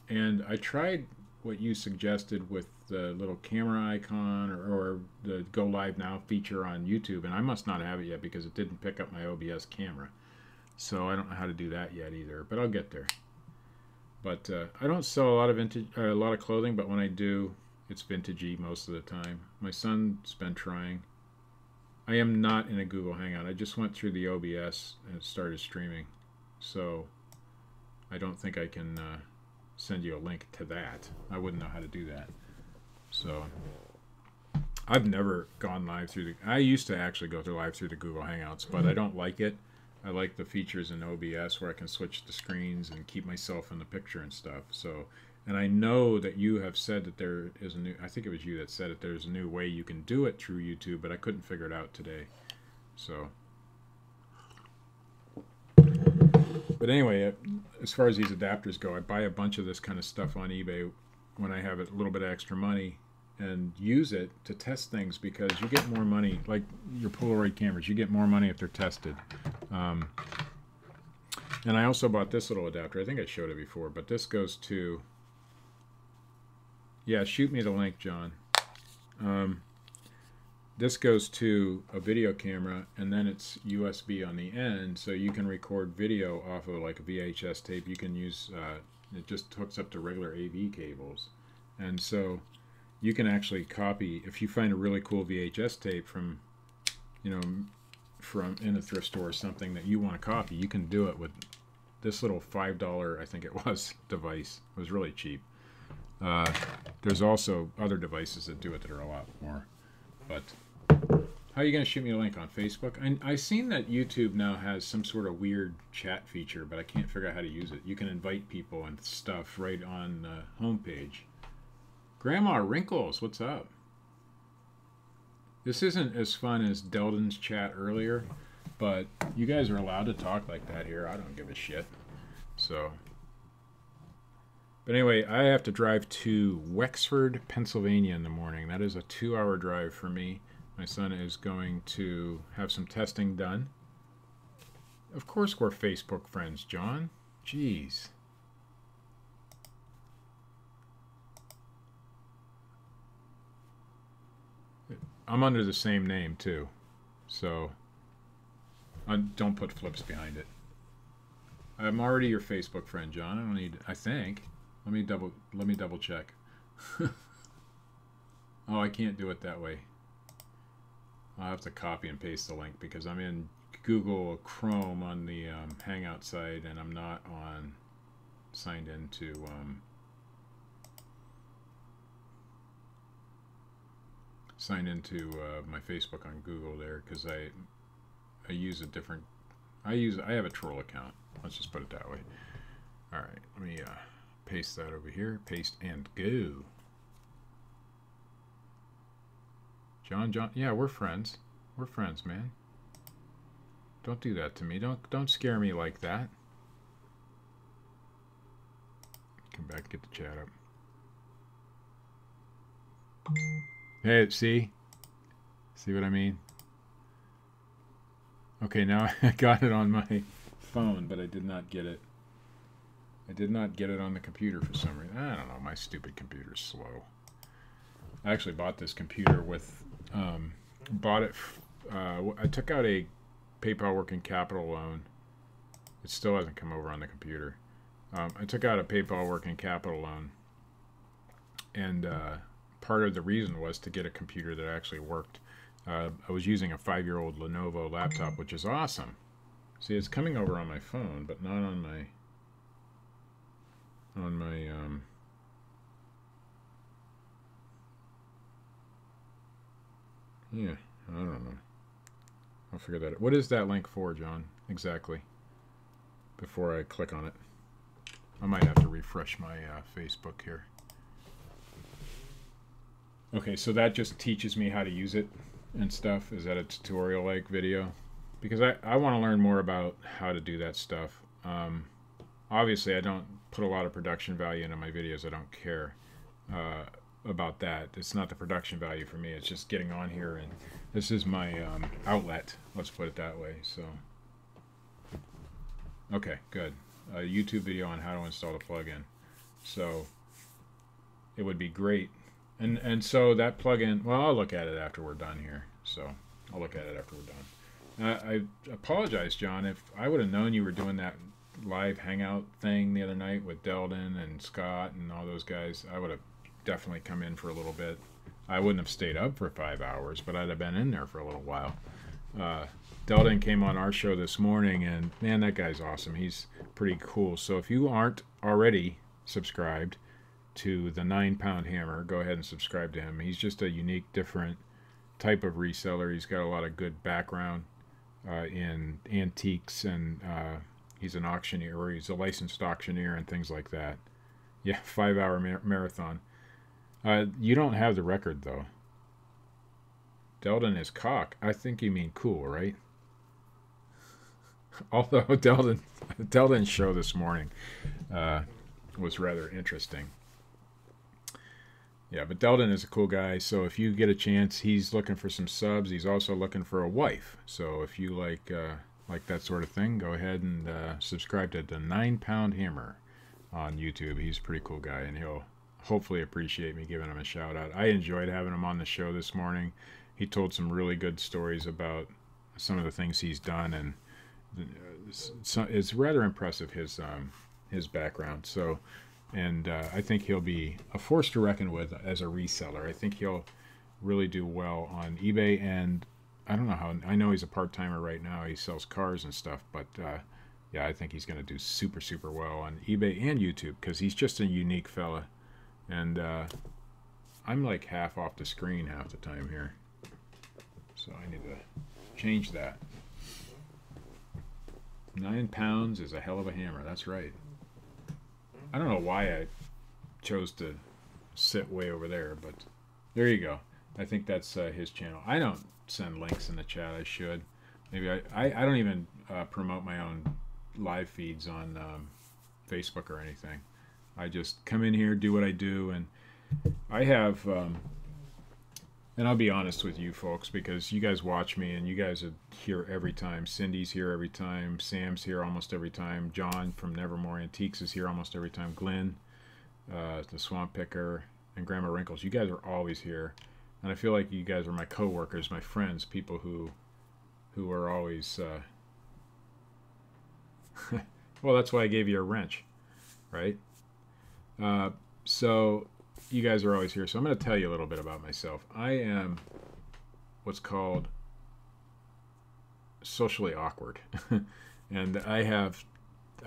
And I tried what you suggested with the little camera icon or the Go Live Now feature on YouTube, and I must not have it yet because it didn't pick up my OBS camera. So I don't know how to do that yet either, but I'll get there. But I don't sell a lot of a lot of clothing, but when I do, it's vintagey most of the time. My son's been trying. I am not in a Google Hangout. I just went through the OBS and started streaming. So I don't think I can send you a link to that. I wouldn't know how to do that. So I've never gone live through the... I used to actually go live through the Google Hangouts, but I don't like it. I like the features in OBS where I can switch the screens and keep myself in the picture and stuff. So, and I know that you have said that there is a new... I think it was you that said that there's a new way you can do it through YouTube, but I couldn't figure it out today. So... But anyway, as far as these adapters go, I buy a bunch of this kind of stuff on eBay when I have a little bit of extra money and use it to test things because you get more money, like your Polaroid cameras, you get more money if they're tested. And I also bought this little adapter. I think I showed it before, but this goes to... Yeah, shoot me the link, John. This goes to a video camera, and then it's USB on the end, so you can record video off of like a VHS tape. You can use, it just hooks up to regular AV cables. And so you can actually copy, if you find a really cool VHS tape from, from in a thrift store or something that you want to copy, you can do it with this little $5, I think it was, device. It was really cheap. There's also other devices that do it that are a lot more. But how are you going to shoot me a link on Facebook? I've seen that YouTube now has some sort of weird chat feature, but I can't figure out how to use it. You can invite people and stuff right on the homepage. Grandma Wrinkles, what's up? This isn't as fun as Deldon's chat earlier, but you guys are allowed to talk like that here. I don't give a shit. So... But anyway, I have to drive to Wexford, Pennsylvania in the morning. That is a 2-hour drive for me. My son is going to have some testing done. Of course we're Facebook friends, John. Jeez. I'm under the same name, too. So, don't put flips behind it. I'm already your Facebook friend, John. I don't need... I think... Let me double check. Oh, I can't do it that way. I'll have to copy and paste the link because I'm in Google Chrome on the Hangout site and I'm not signed into my Facebook on Google there because I use a different I have a troll account. Let's just put it that way. All right, let me paste that over here. Paste and go. John, yeah, we're friends. We're friends, man. Don't do that to me. Don't scare me like that. Come back and get the chat up. Hey, see what I mean? Okay, now I got it on my phone, but I did not get it. I did not get it on the computer for some reason. I don't know. My stupid computer's slow. I actually bought this computer with... I took out a PayPal Working Capital loan. It still hasn't come over on the computer. I took out a PayPal Working Capital loan and part of the reason was to get a computer that actually worked. I was using a 5-year-old Lenovo laptop, which is awesome. See, it's coming over on my phone, but not on my yeah, I don't know. I'll figure that out. What is that link for, John? Exactly. Before I click on it. I might have to refresh my Facebook here. Okay, so that just teaches me how to use it and stuff. Is that a tutorial-like video? Because I want to learn more about how to do that stuff. Obviously, I don't put a lot of production value into my videos. I don't care about that. It's not the production value for me. It's just getting on here, and this is my outlet. Let's put it that way. So, okay, good. A YouTube video on how to install the plugin. So, it would be great. And so that plugin, well, I'll look at it after we're done here. So, I'll look at it after we're done. I apologize, John, if I would have known you were doing that live hangout thing the other night with Deldon and Scott and all those guys. I would have definitely come in for a little bit. I wouldn't have stayed up for 5 hours, but I'd have been in there for a little while. Deldon came on our show this morning, and man, that guy's awesome. He's pretty cool. So if you aren't already subscribed to the 9 Pound Hammer, go ahead and subscribe to him. He's just a unique, different type of reseller. He's got a lot of good background in antiques, and he's an auctioneer, or he's a licensed auctioneer and things like that. Yeah, 5-hour marathon. You don't have the record, though. Deldon is cock. I think you mean cool, right? Although Deldon's show this morning was rather interesting. Yeah, but Deldon is a cool guy, so if you get a chance, he's looking for some subs. He's also looking for a wife. So if you like that sort of thing, go ahead and subscribe to the 9 Pound Hammer on YouTube. He's a pretty cool guy, and he'll hopefully appreciate me giving him a shout out. I enjoyed having him on the show this morning. He told some really good stories about some of the things he's done, and it's rather impressive, his background. So, and I think he'll be a force to reckon with as a reseller. I think he'll really do well on eBay, and I don't know how. I know he's a part-timer right now. He sells cars and stuff, but yeah, I think he's going to do super, super well on eBay and YouTube because he's just a unique fella. And I'm like half off the screen half the time here, so I need to change that. 9 pounds is a hell of a hammer. That's right. I don't know why I chose to sit way over there, but there you go. I think that's his channel. I don't send links in the chat. I should. Maybe I don't even promote my own live feeds on Facebook or anything. I just come in here, do what I do, and I have, and I'll be honest with you folks, because you guys watch me, and you guys are here every time. Cindy's here every time. Sam's here almost every time. John from Nevermore Antiques is here almost every time. Glenn, the Swamp Picker, and Grandma Wrinkles. You guys are always here, and I feel like you guys are my co-workers, my friends, people who are always, well, that's why I gave you a wrench, right? So you guys are always here. So I'm going to tell you a little bit about myself. I am what's called socially awkward. And I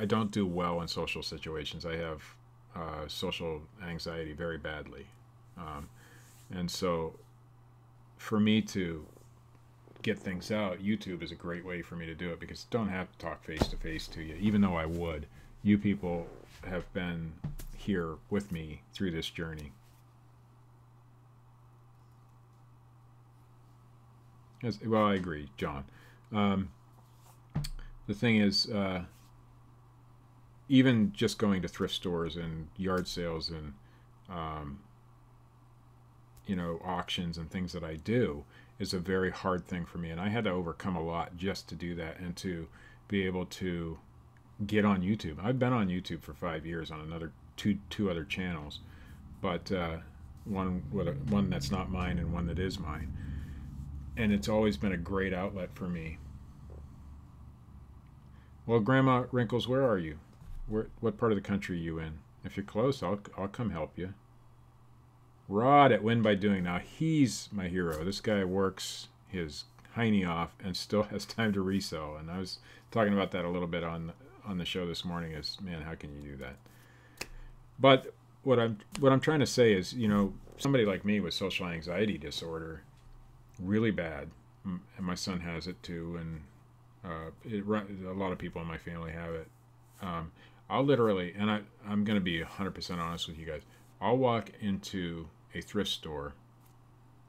don't do well in social situations. I have social anxiety very badly. And so for me to get things out, YouTube is a great way for me to do it, because I don't have to talk face to face to you, even though I would. You people have been here with me through this journey. Well, I agree, John. The thing is, even just going to thrift stores and yard sales and auctions and things that I do is a very hard thing for me, and I had to overcome a lot just to do that and to be able to get on YouTube. I've been on YouTube for 5 years on another two other channels, but one that's not mine and one that is mine, and it's always been a great outlet for me. Well, Grandma Wrinkles, where are you? What part of the country are you in? If you're close, I'll come help you. Rod at Win by Doing. Now he's my hero. This guy works his hiney off and still has time to resell. And I was talking about that a little bit on the show this morning. Is, man, how can you do that? But what I'm trying to say is, you know, somebody like me with social anxiety disorder, really bad, and my son has it too, and a lot of people in my family have it. I'll literally, and I'm going to be 100% honest with you guys, I'll walk into a thrift store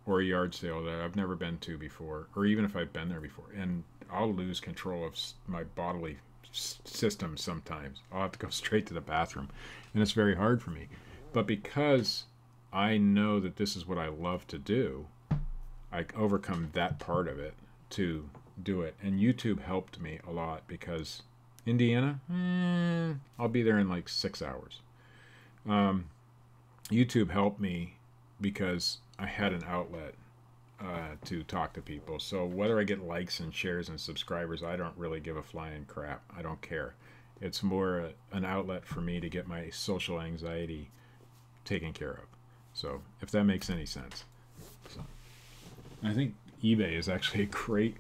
or a yard sale that I've never been to before, or even if I've been there before, and I'll lose control of my bodily system sometimes. I'll have to go straight to the bathroom, and it's very hard for me. But because I know that this is what I love to do, I overcome that part of it to do it. And YouTube helped me a lot because Indiana, I'll be there in like 6 hours. YouTube helped me because I had an outlet to talk to people. So whether I get likes and shares and subscribers, I don't really give a flying crap. I don't care. It's more an outlet for me to get my social anxiety taken care of. So if that makes any sense. So I think eBay is actually a great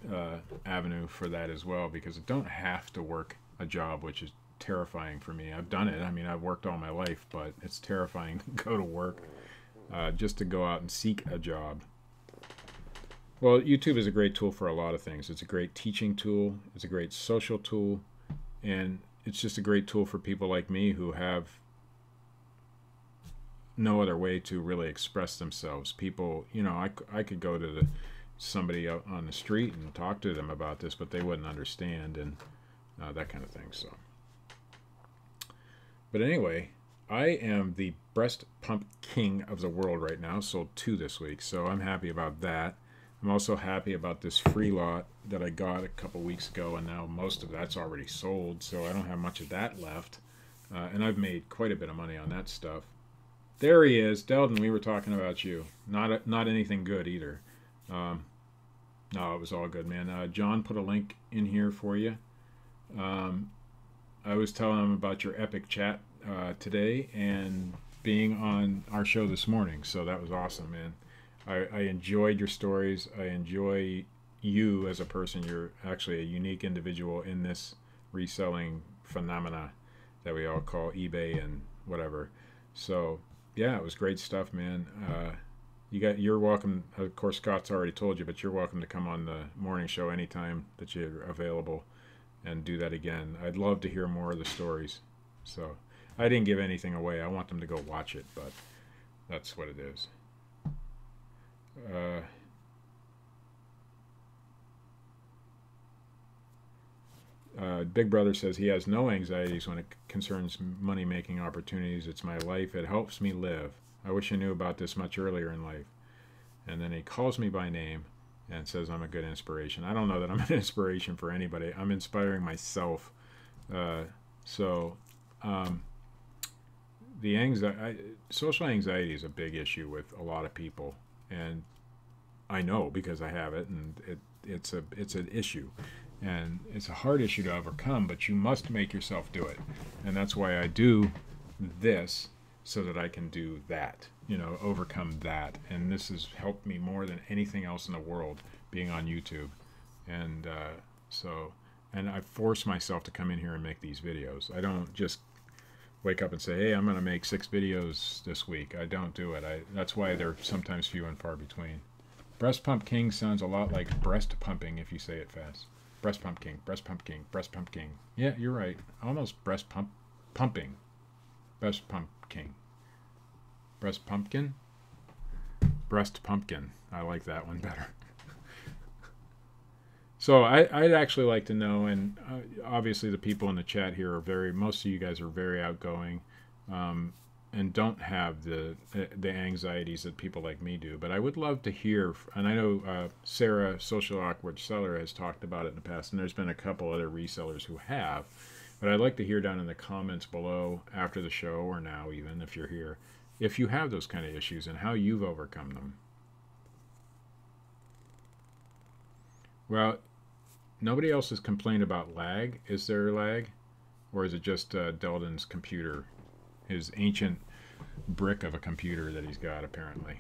avenue for that as well, because I don't have to work a job, which is terrifying for me. I've done it. I mean, I've worked all my life, but it's terrifying to go to work just to go out and seek a job. Well, YouTube is a great tool for a lot of things. It's a great teaching tool. It's a great social tool. And it's just a great tool for people like me who have no other way to really express themselves. People, you know, I could go to somebody out on the street and talk to them about this, but they wouldn't understand, and that kind of thing. So, but anyway, I am the breast pump king of the world right now. Sold 2 this week, so I'm happy about that. I'm also happy about this free lot that I got a couple weeks ago, and now most of that's already sold, so I don't have much of that left. And I've made quite a bit of money on that stuff. There he is, Deldon. We were talking about you. Not anything good either. No, it was all good, man. John put a link in here for you. I was telling him about your epic chat today and being on our show this morning, so that was awesome, man. I enjoyed your stories. I enjoy you as a person. You're actually a unique individual in this reselling phenomena that we all call eBay and whatever. So yeah, it was great stuff, man. You're welcome. Of course, Scott's already told you, but you're welcome to come on the morning show anytime that you're available and do that again. I'd love to hear more of the stories. So I didn't give anything away. I want them to go watch it, but that's what it is. Big Brother says he has no anxieties when it concerns money-making opportunities. It's my life. It helps me live. I wish I knew about this much earlier in life. And then he calls me by name and says I'm a good inspiration. I don't know that I'm an inspiration for anybody. I'm inspiring myself. So social anxiety is a big issue with a lot of people, and I know because I have it, and it's an issue, and it's a hard issue to overcome. But you must make yourself do it, and that's why I do this, so that I can do that. You know, overcome that, and this has helped me more than anything else in the world, being on YouTube, and and I force myself to come in here and make these videos. I don't just wake up and say, hey, I'm going to make 6 videos this week. I don't do it. That's why they're sometimes few and far between. Breast Pump King sounds a lot like breast pumping if you say it fast. Breast Pump King, Breast Pump King, Breast Pump King. Yeah, you're right. Almost breast pumping. Breast Pump King. Breast Pumpkin? Breast Pumpkin. I like that one better. So I'd actually like to know, and obviously the people in the chat here are most of you guys are very outgoing, and don't have the anxieties that people like me do. But I would love to hear, and I know Sarah, Social Awkward Seller, has talked about it in the past, and there's been a couple other resellers who have. But I'd like to hear down in the comments below after the show, or now even if you're here, if you have those kind of issues and how you've overcome them. Well, nobody else has complained about lag. Is there lag? Or is it just Deldon's computer his ancient brick of a computer that he's got, apparently.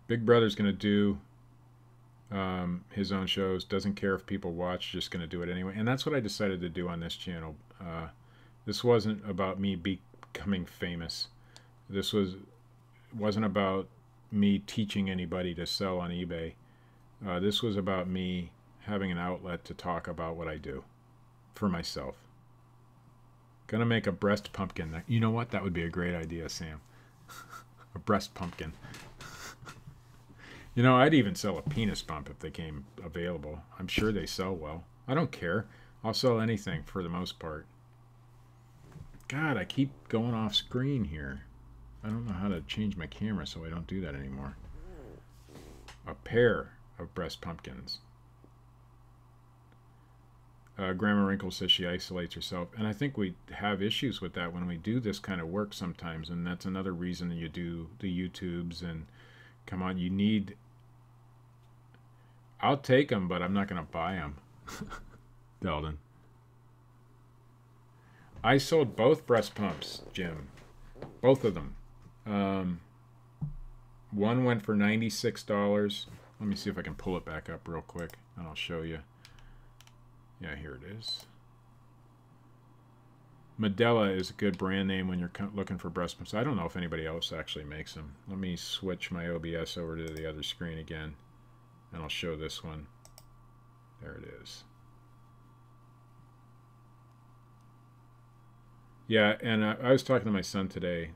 Big Brother's going to do his own shows. Doesn't care if people watch, just going to do it anyway. And that's what I decided to do on this channel. This wasn't about me becoming famous. This wasn't about me teaching anybody to sell on eBay. This was about me having an outlet to talk about what I do for myself. Gonna make a breast pumpkin. You know what? That would be a great idea, Sam. A breast pumpkin. You know, I'd even sell a penis bump if they came available. I'm sure they sell well. I don't care. I'll sell anything for the most part. God, I keep going off screen here. I don't know how to change my camera so I don't do that anymore. A pair of breast pumpkins. Grandma Wrinkle says she isolates herself. And I think we have issues with that when we do this kind of work sometimes. And that's another reason you do the YouTubes. And come on, you need... I'll take them, but I'm not going to buy them. Belden. I sold both breast pumps, Jim. Both of them. One went for $96. Let me see if I can pull it back up real quick, and I'll show you. Yeah, here it is. Medela is a good brand name when you're looking for breast pumps. I don't know if anybody else actually makes them. Let me switch my OBS over to the other screen again, and I'll show this one. There it is. Yeah, and I was talking to my son today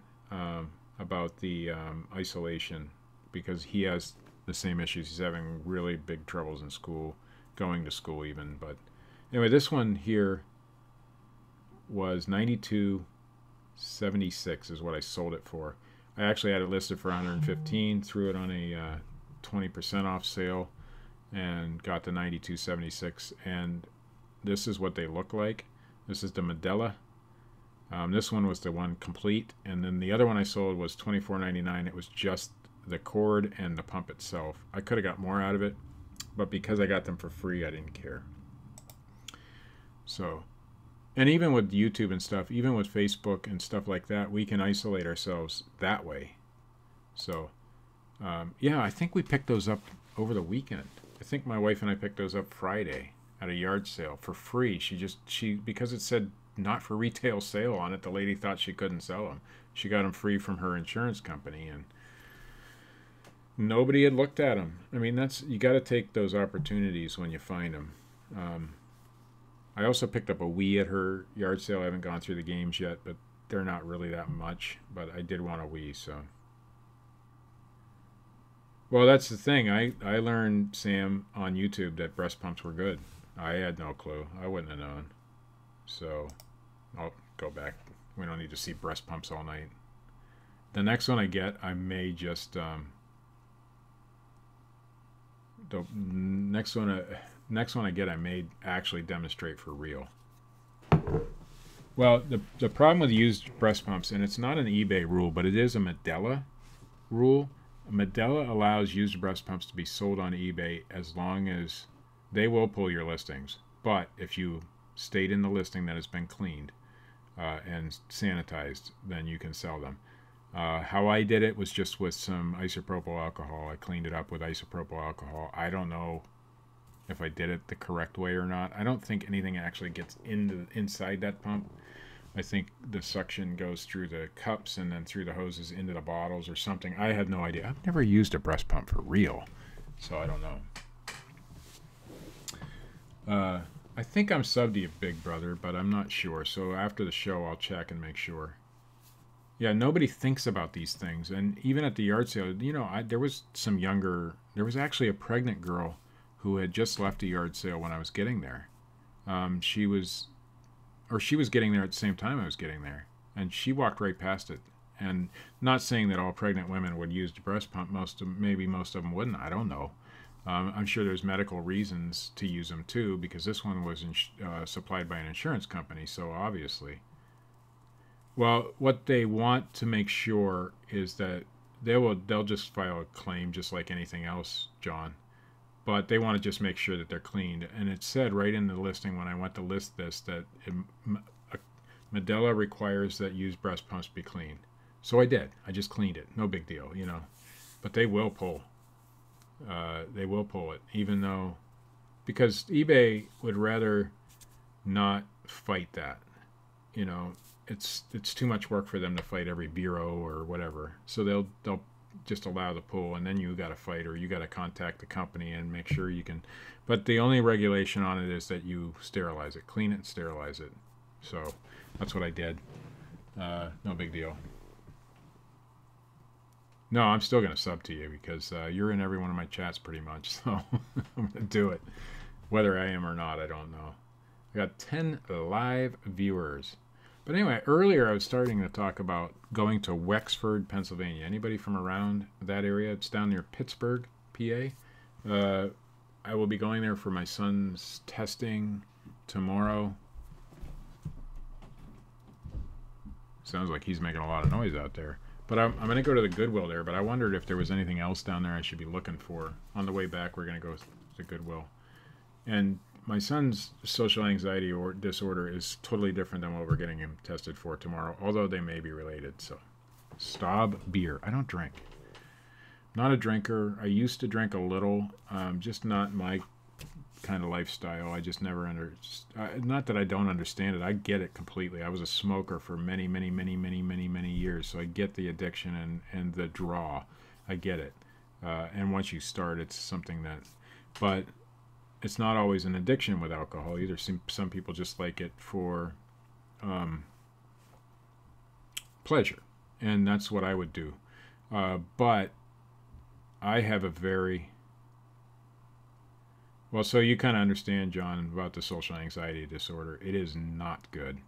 about the isolation, because he has the same issues. He's having really big troubles in school, going to school even. But anyway, this one here was $92.76 is what I sold it for. I actually had it listed for $115, threw it on a 20% off sale, and got the $92.76. And this is what they look like. This is the Medela. This one was the one complete, and then the other one I sold was $24.99. It was just the cord and the pump itself. I could have got more out of it, but because I got them for free, I didn't care. So, and even with YouTube and stuff, even with Facebook and stuff like that, we can isolate ourselves that way. So, yeah, I think we picked those up over the weekend. I think my wife and I picked those up Friday at a yard sale for free. She because it said not for retail sale on it, the lady thought she couldn't sell them. She got them free from her insurance company, and nobody had looked at them. I mean, you got to take those opportunities when you find them. I also picked up a Wii at her yard sale. I haven't gone through the games yet, but they're not really that much. But I did want a Wii, so. Well, that's the thing. I learned, Sam, on YouTube that breast pumps were good. I had no clue. I wouldn't have known. So, I'll go back. We don't need to see breast pumps all night. The next one I get, I may just... the next one I get, I may actually demonstrate for real. Well, the problem with used breast pumps, and it's not an eBay rule, but it is a Medela rule. Medela allows used breast pumps to be sold on eBay as long as they will pull your listings. But if you state in the listing that it's been cleaned and sanitized, then you can sell them. How I did it was just with some isopropyl alcohol. I cleaned it up with isopropyl alcohol. I don't know if I did it the correct way or not. I don't think anything actually gets inside that pump. I think the suction goes through the cups and then through the hoses into the bottles or something. I had no idea. I've never used a breast pump for real, so I don't know. I think I'm subbed to you, Big Brother, but I'm not sure. So after the show, I'll check and make sure. Yeah, nobody thinks about these things. And even at the yard sale, you know, there was actually a pregnant girl who had just left a yard sale when I was getting there. She was getting there at the same time I was getting there. And she walked right past it. And not saying that all pregnant women would use the breast pump. Maybe most of them wouldn't. I don't know. I'm sure there's medical reasons to use them too, because this one was supplied by an insurance company, so obviously. Well, what they want to make sure is that they'll just file a claim just like anything else, John. but they want to just make sure that they're cleaned. And it said right in the listing when I went to list this that Medela requires that used breast pumps be cleaned. So I did. I just cleaned it. No big deal, you know. But they will pull. They will pull it, even though, because eBay would rather not fight that. You know, it's too much work for them to fight every bureau or whatever. So they'll just allow the pull, and then you got to fight, or you got to contact the company and make sure you can. But the only regulation on it is that you sterilize it, clean it, and sterilize it. So that's what I did. No big deal. No, I'm still going to sub to you because you're in every one of my chats pretty much. So I'm going to do it. Whether I am or not, I don't know. I got 10 live viewers. But anyway, earlier I was starting to talk about going to Wexford, Pennsylvania. Anybody from around that area? It's down near Pittsburgh, PA. I will be going there for my son's testing tomorrow. Sounds like he's making a lot of noise out there. But I'm going to go to the Goodwill there, but I wondered if there was anything else down there I should be looking for. On the way back, we're going to go to Goodwill. And my son's social anxiety or disorder is totally different than what we're getting him tested for tomorrow, although they may be related. So, Staub beer. I don't drink. Not a drinker. I used to drink a little, just not my kind of lifestyle. I just never not that I don't understand it. I get it completely. I was a smoker for many years, so I get the addiction and the draw. I get it. And once you start, it's something that, but it's not always an addiction with alcohol either. Some people just like it for pleasure, and that's what I would do. But I have a very well, so you kind of understand, John, about the social anxiety disorder. It is not good.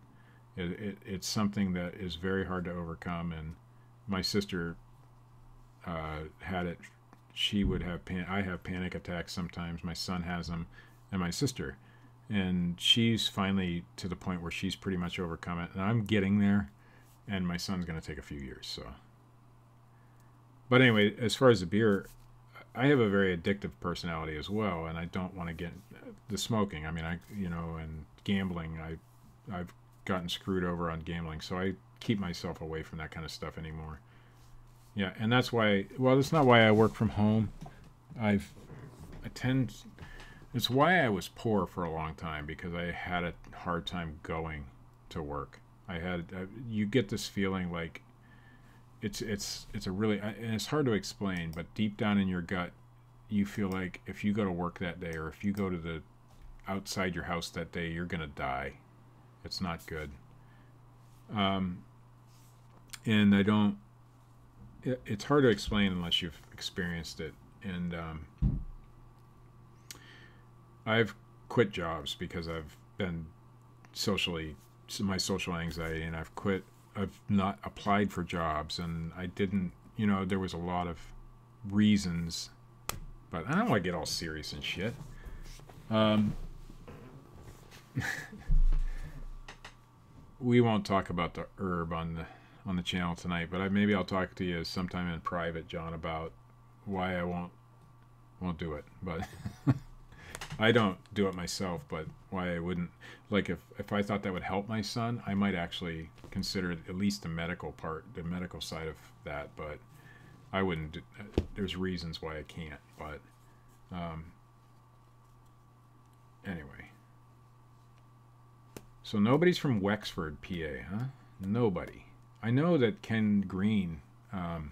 It's something that is very hard to overcome. And my sister had it. She would have I have panic attacks sometimes. My son has them, and my sister. And she's finally to the point where she's pretty much overcome it. And I'm getting there, and my son's going to take a few years. So, but anyway, as far as the beer, I have a very addictive personality as well, and I don't want to get the smoking. I mean, and gambling. I've gotten screwed over on gambling, so I keep myself away from that kind of stuff anymore. Yeah, and that's why. Well, that's not why I work from home. It's why I was poor for a long time, because I had a hard time going to work. You get this feeling like. It's a really, and it's hard to explain, but deep down in your gut, you feel like if you go to work that day, or if you go to the outside your house that day, you're gonna die. It's not good. And I don't. It's hard to explain unless you've experienced it. And I've quit jobs because I've been my social anxiety, and I've not applied for jobs, and I didn't, there was a lot of reasons, but I don't want to get all serious and shit. We won't talk about the herb on the channel tonight, but maybe I'll talk to you sometime in private, John, about why I won't do it. But I don't do it myself, but why I wouldn't. Like, if I thought that would help my son, I might actually consider at least the medical side of that, but I wouldn't. There's reasons why I can't, but anyway. So nobody's from Wexford, PA, huh? Nobody. I know that Ken Green, and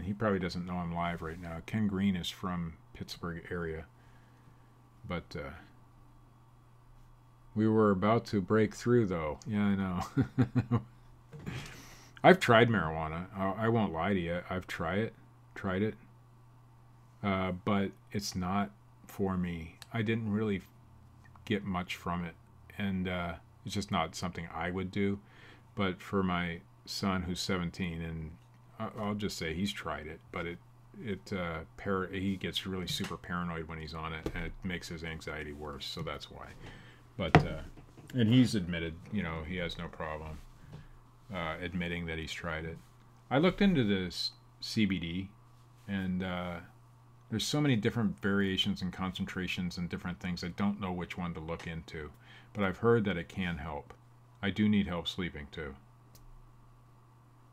he probably doesn't know I'm live right now. Ken Green is from Pittsburgh area. But we were about to break through, though. Yeah, I know. I've tried marijuana. I won't lie to you. I've tried it. But it's not for me. I didn't really get much from it. And it's just not something I would do. But for my son, who's 17, and I'll just say he's tried it, but he gets really super paranoid when he's on it, and it makes his anxiety worse. So that's why. But and he's admitted, he has no problem admitting that he's tried it. I looked into this CBD, and There's so many different variations and concentrations and different things. I don't know which one to look into, but I've heard that it can help. I do need help sleeping too.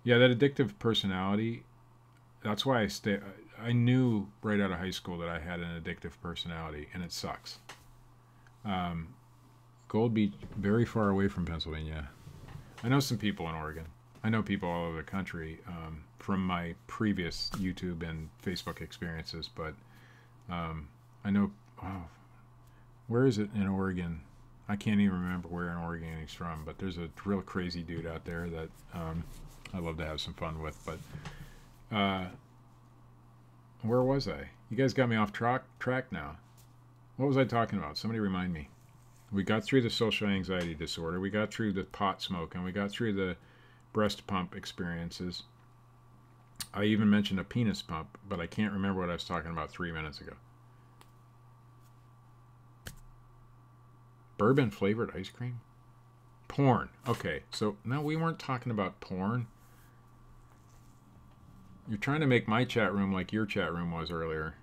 Yeah, that addictive personality, that's why I knew right out of high school that I had an addictive personality, and it sucks. Gold Beach, very far away from Pennsylvania. I know some people in Oregon. I know people all over the country from my previous YouTube and Facebook experiences, but I know, oh, where is it in Oregon? I can't even remember where in Oregon he's from, but there's a real crazy dude out there that I love to have some fun with. But where was I? You guys got me off track now. What was I talking about? Somebody remind me. We got through the social anxiety disorder. We got through the pot smoke, and we got through the breast pump experiences. I even mentioned a penis pump, but I can't remember what I was talking about 3 minutes ago. Bourbon flavored ice cream? Porn. Okay, so no, we weren't talking about porn. You're trying to make my chat room like your chat room was earlier,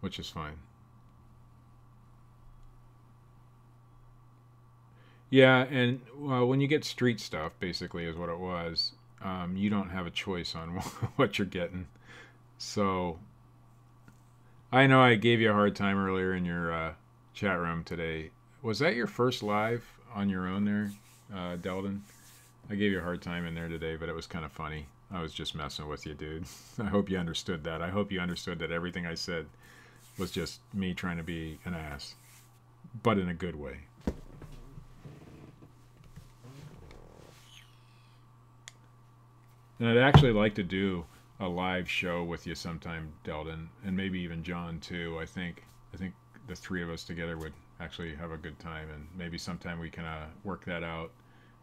which is fine. Yeah, and when you get street stuff, basically is what it was, you don't have a choice on what you're getting. So I know I gave you a hard time earlier in your chat room today. Was that your first live on your own there, Deldon? I gave you a hard time in there today, but it was kind of funny. I was just messing with you, dude. I hope you understood that. I hope you understood that everything I said was just me trying to be an ass, but in a good way. And I'd actually like to do a live show with you sometime, Deldon, and maybe even John too. I think the three of us together would actually have a good time, and maybe sometime we can work that out.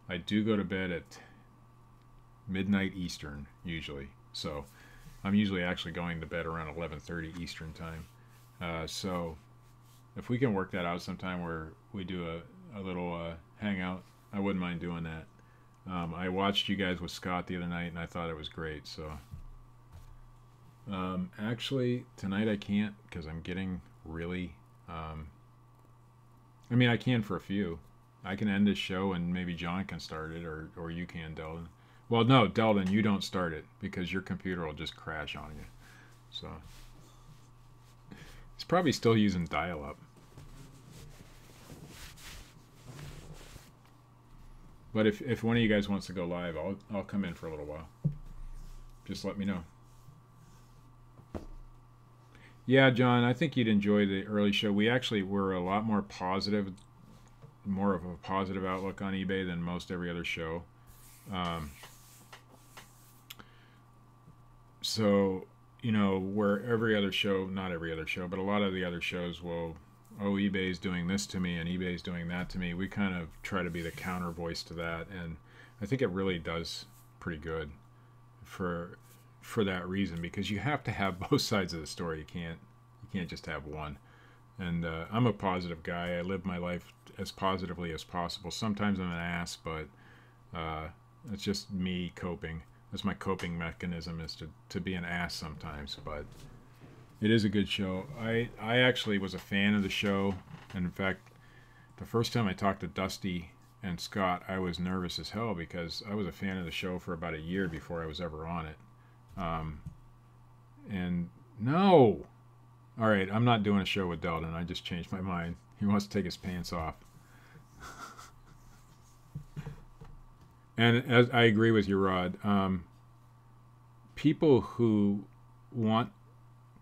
I do go to bed at midnight Eastern usually, so I'm usually actually going to bed around 11:30 Eastern time. So if we can work that out sometime where we do a little hangout, I wouldn't mind doing that. I watched you guys with Scott the other night, and I thought it was great. So actually tonight I can't because I'm getting really. I mean, I can for a few. I can end this show and maybe John can start it, or you can, Deldon. Well, no, Deldon, you don't start it because your computer will just crash on you. So he's probably still using dial-up. But if one of you guys wants to go live, I'll come in for a little while. Just let me know. Yeah, John, I think you'd enjoy the early show. We actually were a lot more positive, more of a positive outlook on eBay than most every other show. So, you know, where every other show, not every other show, but a lot of the other shows will, oh, eBay's doing this to me and eBay's doing that to me. We kind of try to be the counter voice to that, and I think it really does pretty good for that reason, because you have to have both sides of the story. You can't just have one. And I'm a positive guy. I live my life as positively as possible. Sometimes I'm an ass, but it's just me coping. That's my coping mechanism, is to be an ass sometimes. But it is a good show. I actually was a fan of the show. And in fact, the first time I talked to Dusty and Scott, I was nervous as hell because I was a fan of the show for about a year before I was ever on it. And no! Alright, I'm not doing a show with Deldon. I just changed my mind. He wants to take his pants off. And as I agree with you, Rod, people who want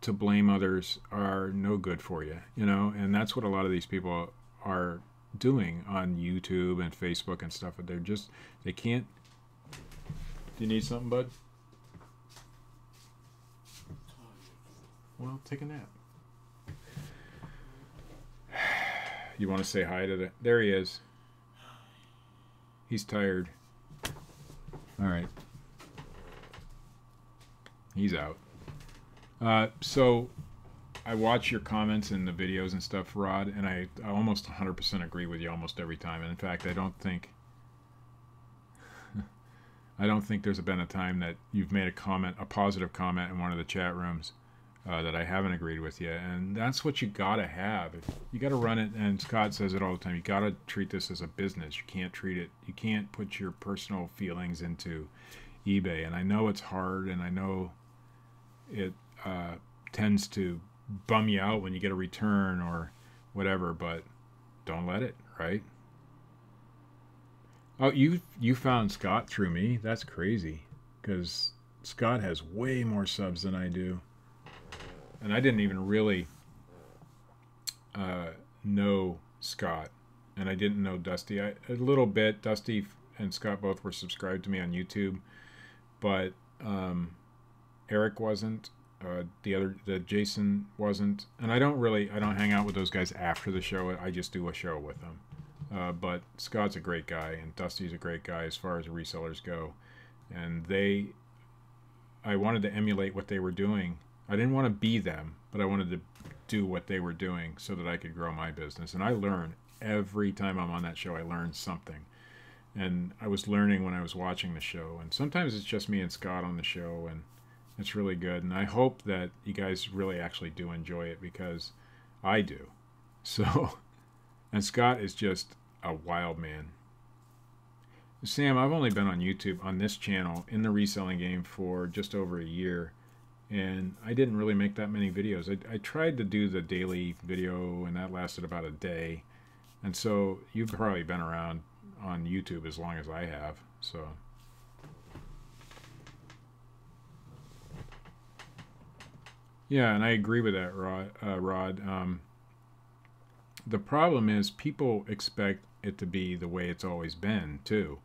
to blame others are no good for you, you know, and that's what a lot of these people are doing on YouTube and Facebook and stuff. They can't. Do you need something, bud? Well, take a nap. You want to say hi to there he is. He's tired. All right. He's out. So I watch your comments and the videos and stuff, Rod, and I almost 100% agree with you almost every time. And in fact, I don't think there's been a time that you've made a positive comment in one of the chat rooms, that I haven't agreed with yet, and that's what you gotta have. You gotta run it, and Scott says it all the time. You gotta treat this as a business. You can't treat it. You can't put your personal feelings into eBay. And I know it's hard, and I know it tends to bum you out when you get a return or whatever, but don't let it, right? Oh, you found Scott through me? That's crazy, because Scott has way more subs than I do, and I didn't even really know Scott, and I didn't know Dusty. A little bit. Dusty and Scott both were subscribed to me on YouTube, but Eric wasn't. The Jason wasn't, and I don't hang out with those guys after the show. I just do a show with them. But Scott's a great guy, and Dusty's a great guy as far as resellers go. And I wanted to emulate what they were doing. I didn't want to be them, but I wanted to do what they were doing so that I could grow my business. And I learn every time I'm on that show. I learn something, and I was learning when I was watching the show. And sometimes it's just me and Scott on the show, and it's really good. And I hope that you guys really actually do enjoy it, because I do. So, and Scott is just a wild man. Sam, I've only been on YouTube on this channel in the reselling game for just over a year, and I didn't really make that many videos. I tried to do the daily video, and that lasted about a day. And so you've probably been around on YouTube as long as I have. So yeah, and I agree with that, Rod. The problem is people expect it to be the way it's always been too,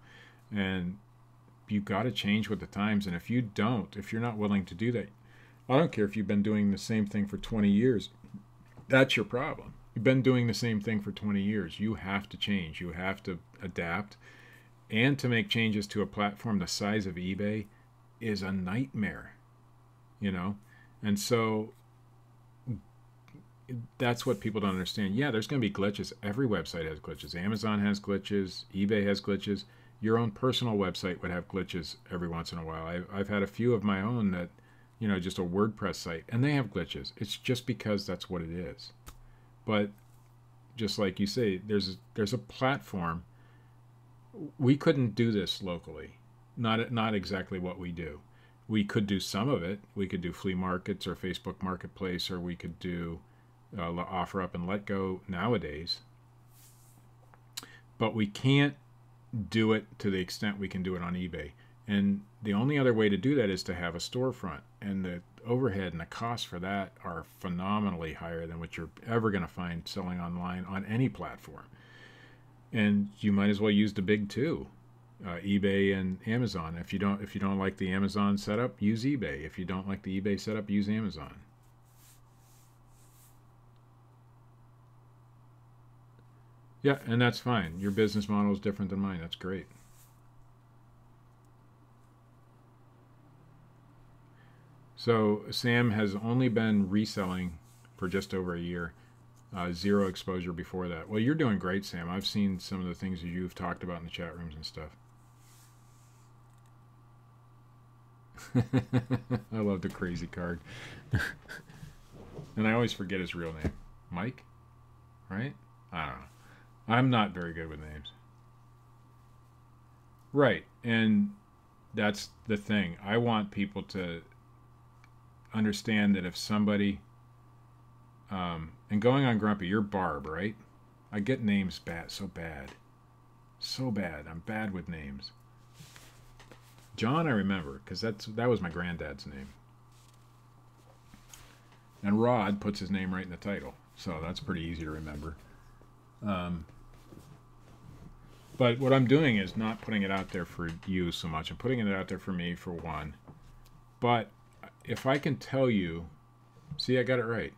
and you got to change with the times. And if you're not willing to do that, I don't care if you've been doing the same thing for 20 years. That's your problem. You've been doing the same thing for 20 years. You have to change. You have to adapt, and to make changes to a platform the size of eBay is a nightmare, you know. And so that's what people don't understand. Yeah, there's going to be glitches. Every website has glitches. Amazon has glitches. eBay has glitches. Your own personal website would have glitches every once in a while. I've had a few of my own that, just a WordPress site, and they have glitches. It's just because that's what it is. But just like you say, there's a platform. We couldn't do this locally. Not exactly what we do. We could do some of it. We could do flea markets or Facebook Marketplace, or we could do offer up and let go nowadays. But we can't do it to the extent we can do it on eBay. And the only other way to do that is to have a storefront. And the overhead and the costs for that are phenomenally higher than what you're ever going to find selling online on any platform. And you might as well use the big two, eBay and Amazon. If you don't like the Amazon setup, use eBay. If you don't like the eBay setup, use Amazon. Yeah, and that's fine. Your business model is different than mine. That's great. So Sam has only been reselling for just over a year. Zero exposure before that. Well, you're doing great, Sam. I've seen some of the things that you've talked about in the chat rooms and stuff. I love the crazy card. And I always forget his real name. Mike? Right? I don't know. I'm not very good with names. Right. And that's the thing. I want people to understand that if somebody... and going on Grumpy, you're Barb, right? I get names so bad. So bad. I'm bad with names. John I remember, because that was my granddad's name. And Rod puts his name right in the title. So that's pretty easy to remember. But what I'm doing is not putting it out there for you so much. I'm putting it out there for me, for one. But if I can tell you... See, I got it right.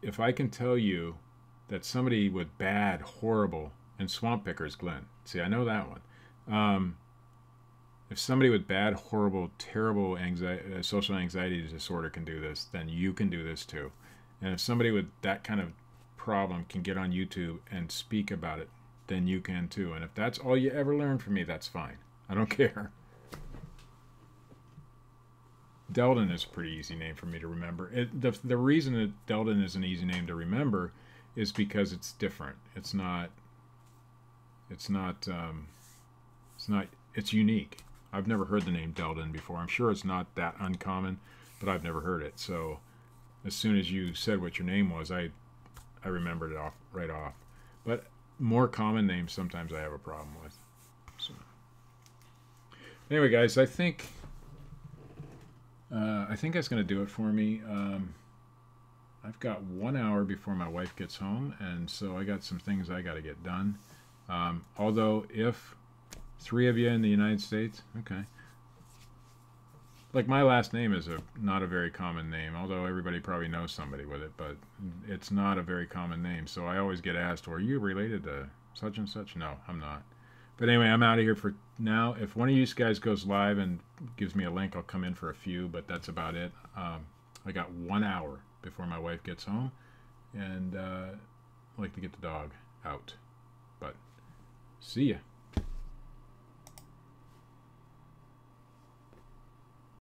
If I can tell you that somebody with bad, horrible... And Swamp Picker's Glenn. See, I know that one. If somebody with bad, horrible, terrible social anxiety disorder can do this, then you can do this too. And if somebody with that kind of problem can get on YouTube and speak about it, then you can too. And if that's all you ever learn from me, that's fine. I don't care. Deldon is a pretty easy name for me to remember. The reason that Deldon is an easy name to remember is because it's different. It's not. It's not. It's not. It's unique. I've never heard the name Deldon before. I'm sure it's not that uncommon, but I've never heard it. So as soon as you said what your name was, I remembered it right off. But more common names sometimes I have a problem with. So anyway, guys, I think that's going to do it for me. I've got 1 hour before my wife gets home, and so I got some things I got to get done. Although if 3 of you in the United States, okay. Like my last name is not a very common name, although everybody probably knows somebody with it, but it's not a very common name. So I always get asked, "Are you related to such and such?" No, I'm not. But anyway, I'm out of here for now. If one of you guys goes live and gives me a link, I'll come in for a few, but that's about it. I got 1 hour before my wife gets home, and I like to get the dog out. But see ya.